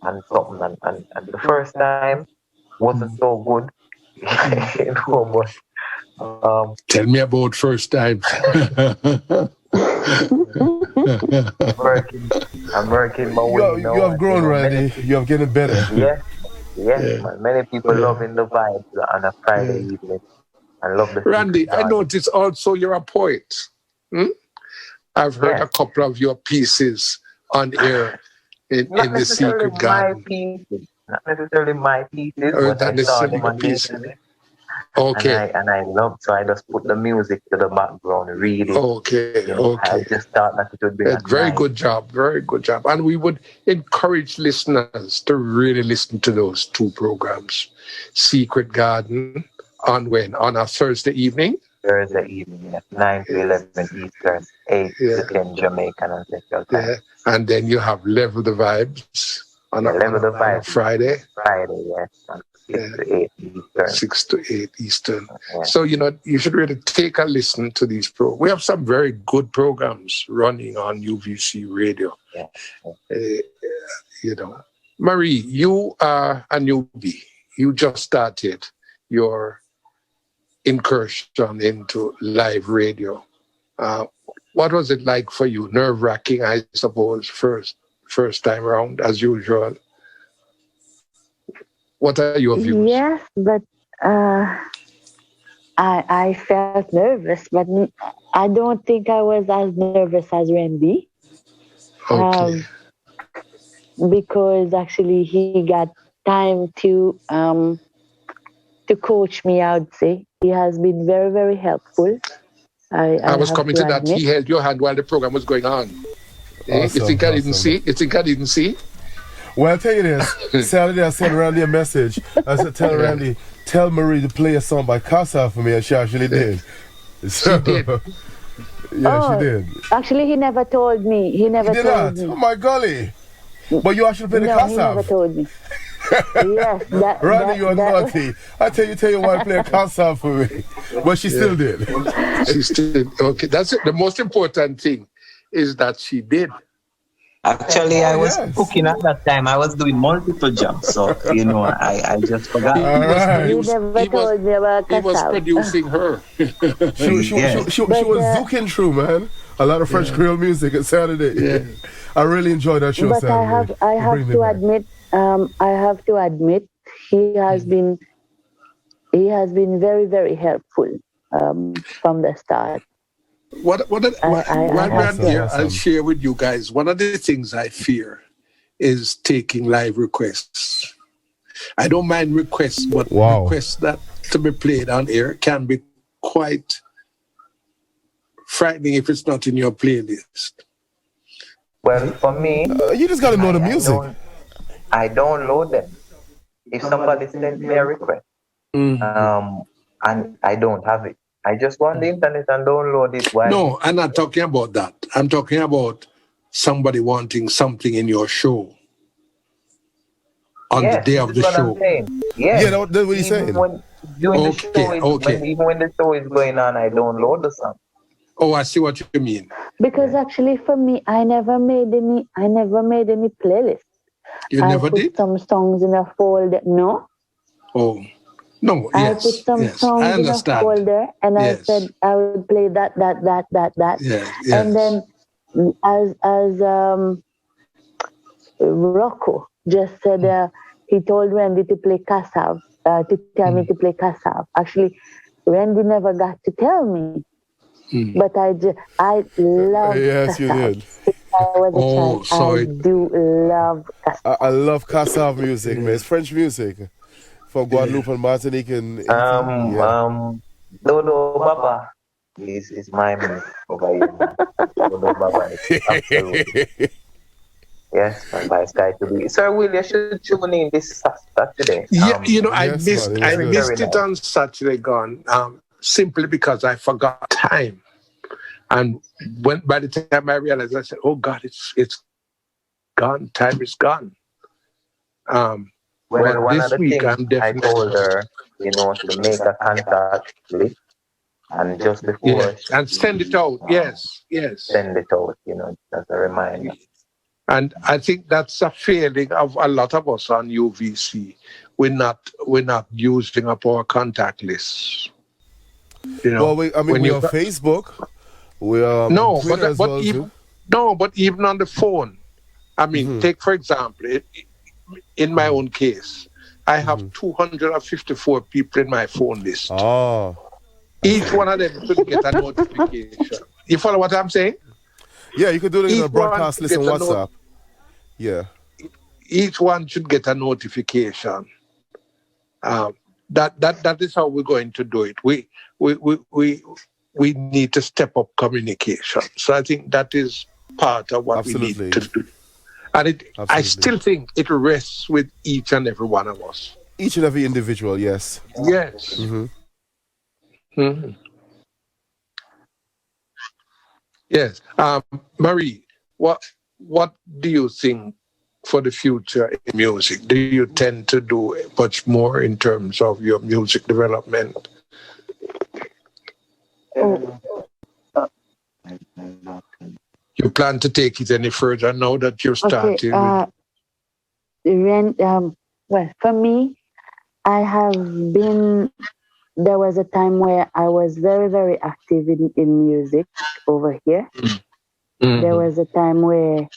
and something. And the first time wasn't so good, but tell me about first time. I'm working my way. You have grown, Randy. You have getting better. Yes. Man. Many people loving the vibes on a Friday evening and love the. Randy, I noticed also you're a poet. I've heard a couple of your pieces on air in the Secret Garden. Not necessarily my pieces, but I saw them on the internet. And I love, so I just put the music to the background, read it. Okay. I just thought that it would be very good job. And we would encourage listeners to really listen to those two programs. Secret Garden on a Thursday evening? Thursday evening, yes. 9 to 11 Eastern, 8 to 10 Jamaican and Central Time. Yeah. And then you have Level the Vibes on a Friday. Friday, yes. 6 to 8 Eastern. 6 to 8 Eastern. Yeah. So, you should really take a listen to these programs. We have some very good programs running on UVC Radio. Yeah. Marie, you are a newbie. You just started your incursion into live radio. What was it like for you? Nerve-wracking, I suppose, first time around, as usual. What are your views? Yes, but I felt nervous, but I don't think I was as nervous as Randy. Okay. Because actually he got time to coach me, I would say. He has been very, very helpful. I was coming to that. He held your hand while the program was going on. You think I didn't see? Well, I'll tell you this. Saturday I sent Randy a message. I said, tell Randy, tell Marie to play a song by Casa for me, and she actually did. She did. Yeah, she did. Actually, he never told me. He never told me. Oh, my golly. But you actually played the Casa. No, he never told me. Yes, Randy, you're naughty. I tell you why play a Casa for me. But she still did. She still did. Okay, that's it. The most important thing is that she did. Actually, I was cooking at that time. I was doing multiple jobs, so I just forgot. He never told me about Casa. He was producing her. She was zooking through, man. A lot of French Creole music on Saturday. Yeah. I really enjoyed that show. But Saturday. I have to admit, he has been very, very helpful from the start. I'll share with you guys. One of the things I fear is taking live requests. I don't mind requests, but requests that to be played on air can be quite frightening if it's not in your playlist. Well, for me, you just got to know the music. I download them. If somebody sends me a request, and I don't have it, I just go on the internet and download it. No, I'm not talking about that. I'm talking about somebody wanting something in your show on the day of the show. Yes. Yeah, that's what he's saying. When the show is going on, I download the song. Oh, I see what you mean. Because actually, for me, I never made any playlist. You never did? I put some songs in a folder. No. Oh. No, I put some songs in a folder, and I said I would play that. Yeah, yes. And then, as Rocco just said, he told Randy to play Kassav, to tell me to play Kassav. Actually, Randy never got to tell me, but I love. Yes, Kassav. you did. I was a child. I do love Kassav. I love Kassav music, man. It's French music. From Guadeloupe and Martinique and Dodo Baba is my man over here. Dodo Baba is absolutely. Yes, by Sky to be. Sir Will, you should tune in this Saturday. I missed it on Saturday gone, simply because I forgot time. And by the time I realized, I said, oh God, it's gone. Time is gone. Well, one of the things I told her, to make a contact list, and just before and send it out. Yes. Send it out, as a reminder. And I think that's a failing of a lot of us on UVC. We're not using up our contact lists. Well, we're on Facebook. We're no, but even on the phone. I mean, take for example. In my own case, I have 254 people in my phone list. Oh. Each one of them should get a notification. You follow what I'm saying? Yeah, you could do it in a broadcast list on WhatsApp. Yeah. Each one should get a notification. that is how we're going to do it. We need to step up communication. So I think that is part of what we need to do. And I still think it rests with each and every one of us. Each and every individual, yes. Yes. Yes. Marie, what do you think for the future in music? Do you tend to do much more in terms of your music development? You plan to take it any further now that you're starting? Well, for me, I have been, there was a time where I was very, very active in music over here. There was a time where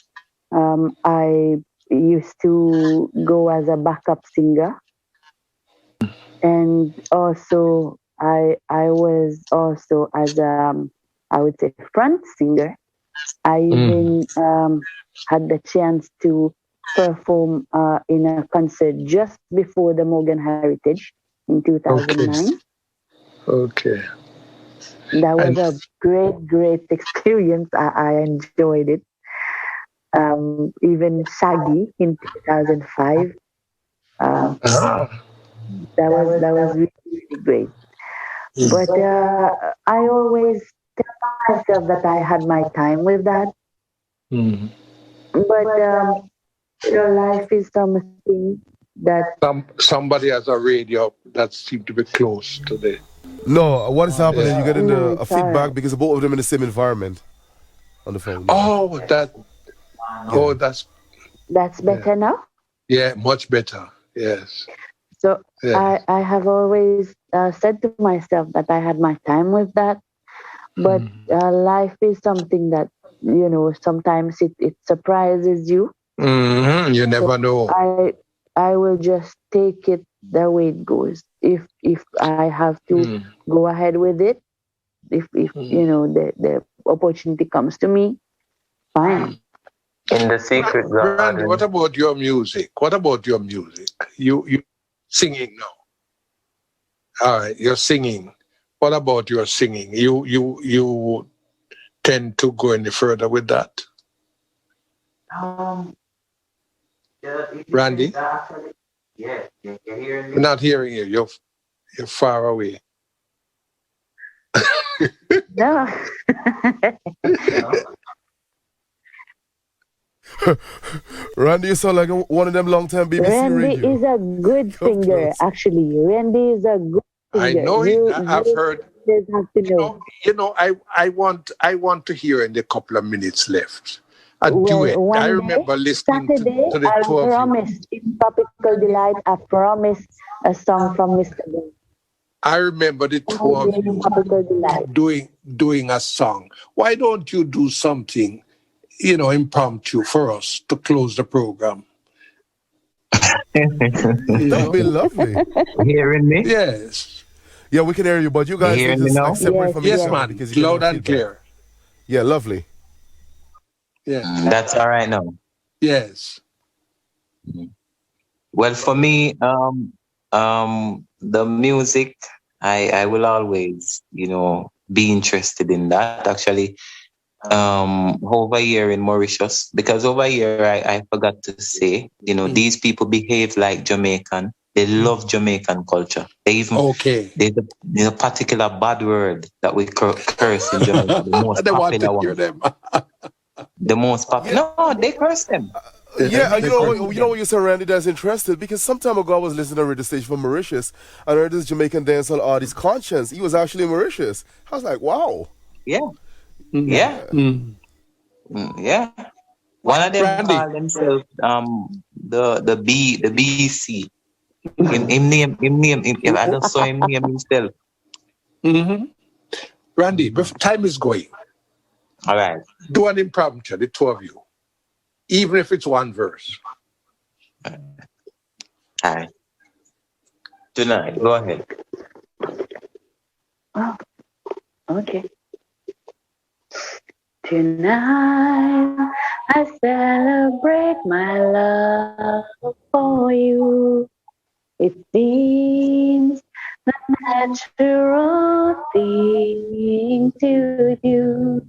I used to go as a backup singer. And also, I was also as I would say, front singer. I even had the chance to perform in a concert just before the Morgan Heritage in 2009. Okay. That was a great experience. I enjoyed it. Even Shaggy in 2005. That was really, really great. But I always tell myself that I had my time with that. But life is something that somebody has a radio that seems to be close to the. No, what is happening? You get a feedback because both of them in the same environment on the phone. Oh, that's better now. Yeah, much better. Yes. So I have always said to myself that I had my time with that, but life is something that sometimes it surprises you. You never know. I will just take it the way it goes. If I have to go ahead with it, if the opportunity comes to me, fine. In the secret garden. Randy, what about your music? You singing now. All right, you're singing. What about your singing? You tend to go any further with that? Randy? Yes, you're hearing me? We're not hearing you. You're far away. No. Randy, you sound like one of them long-time BBC Randy radio. is a good singer, actually. Randy is a good singer. I know I've heard. I want to hear in the couple of minutes left. A duet. I remember listening to the two of you. I promised in Tropical Delight. I promised a song from Mr. Boone. I remember the two of you doing a song. Why don't you do something, impromptu for us to close the program? That would be lovely. Hearing me? Yes. Yeah, we can hear you, but you guys hearing can just me now? separate from each Yes, other man. because you Loud and clear. Yeah, lovely. Yeah. That's all right now. Yes. Well, for me, the music, I will always, be interested in that. Actually, over here in Mauritius, because over here I forgot to say, these people behave like Jamaican. They love Jamaican culture. They even there's a particular bad word that we curse in Jamaica. The most popular one. The most popular. No, they curse them. Yeah, you know what you said, Randy, that's interesting, because some time ago I was listening to a radio station from Mauritius and I heard this Jamaican dancehall artist, Conscience. He was actually in Mauritius. I was like, wow. Yeah. Yeah. Yeah. One of them called themselves the BC. Him name, I just saw him name himself. Randy, time is going. All right. Do an impromptu, the two of you. Even if it's one verse. All right. Tonight, go ahead. Oh, okay. Tonight, I celebrate my love for you. It seems the natural thing to do.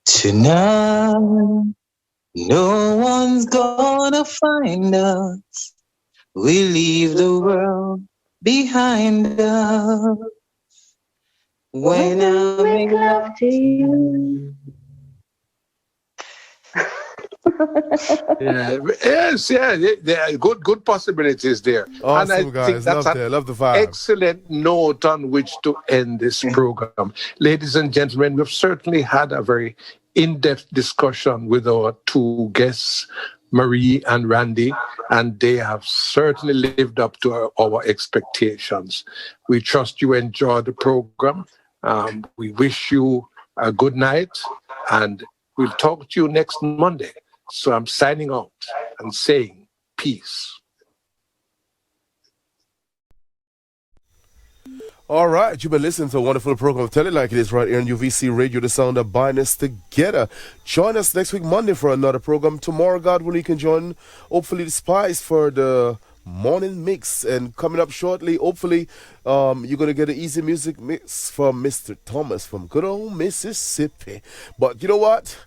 Tonight, no one's gonna find us. We leave the world behind us. When I make love to you. Yeah, good possibilities there. Awesome, and I guys. think that's Love the vibe. Excellent note on which to end this program. Ladies and gentlemen, we've certainly had a very in-depth discussion with our two guests, Marie and Randy, and they have certainly lived up to our expectations. We trust you enjoy the program. We wish you a good night, and we'll talk to you next Monday. So I'm signing out and saying peace. All right, you've been listening to a wonderful program of Tell It Like It Is right here on UVC Radio, the sound that binds us together. Join us next week, Monday, for another program. Tomorrow, God willing, you can join, hopefully, the Spice for the morning mix. And coming up shortly, hopefully, you're going to get an easy music mix from Mr. Thomas from good old Mississippi. But you know what?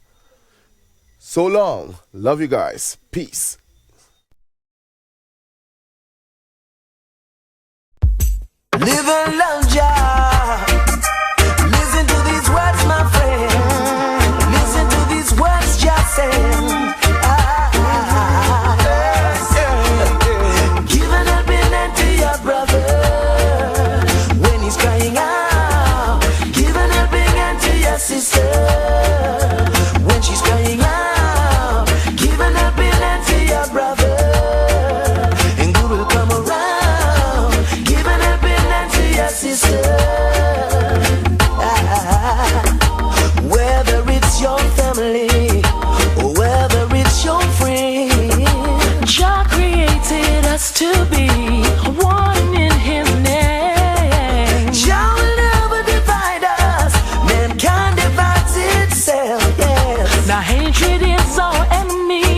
So long. Love you guys. Peace. Live and love Jah. Listen to these words, my friend. Listen to these words Jah said. Give an helping hand to your brother when he's crying out. Give an helping hand to your sister when she's crying out. Give an helping hand to your brother, and good will come around. Give an helping hand to your sister. Whether it's your family or whether it's your friend, Jah created us to be one in His name. Jah will never divide us. Mankind divides itself. Yes. Now hatred is our enemy.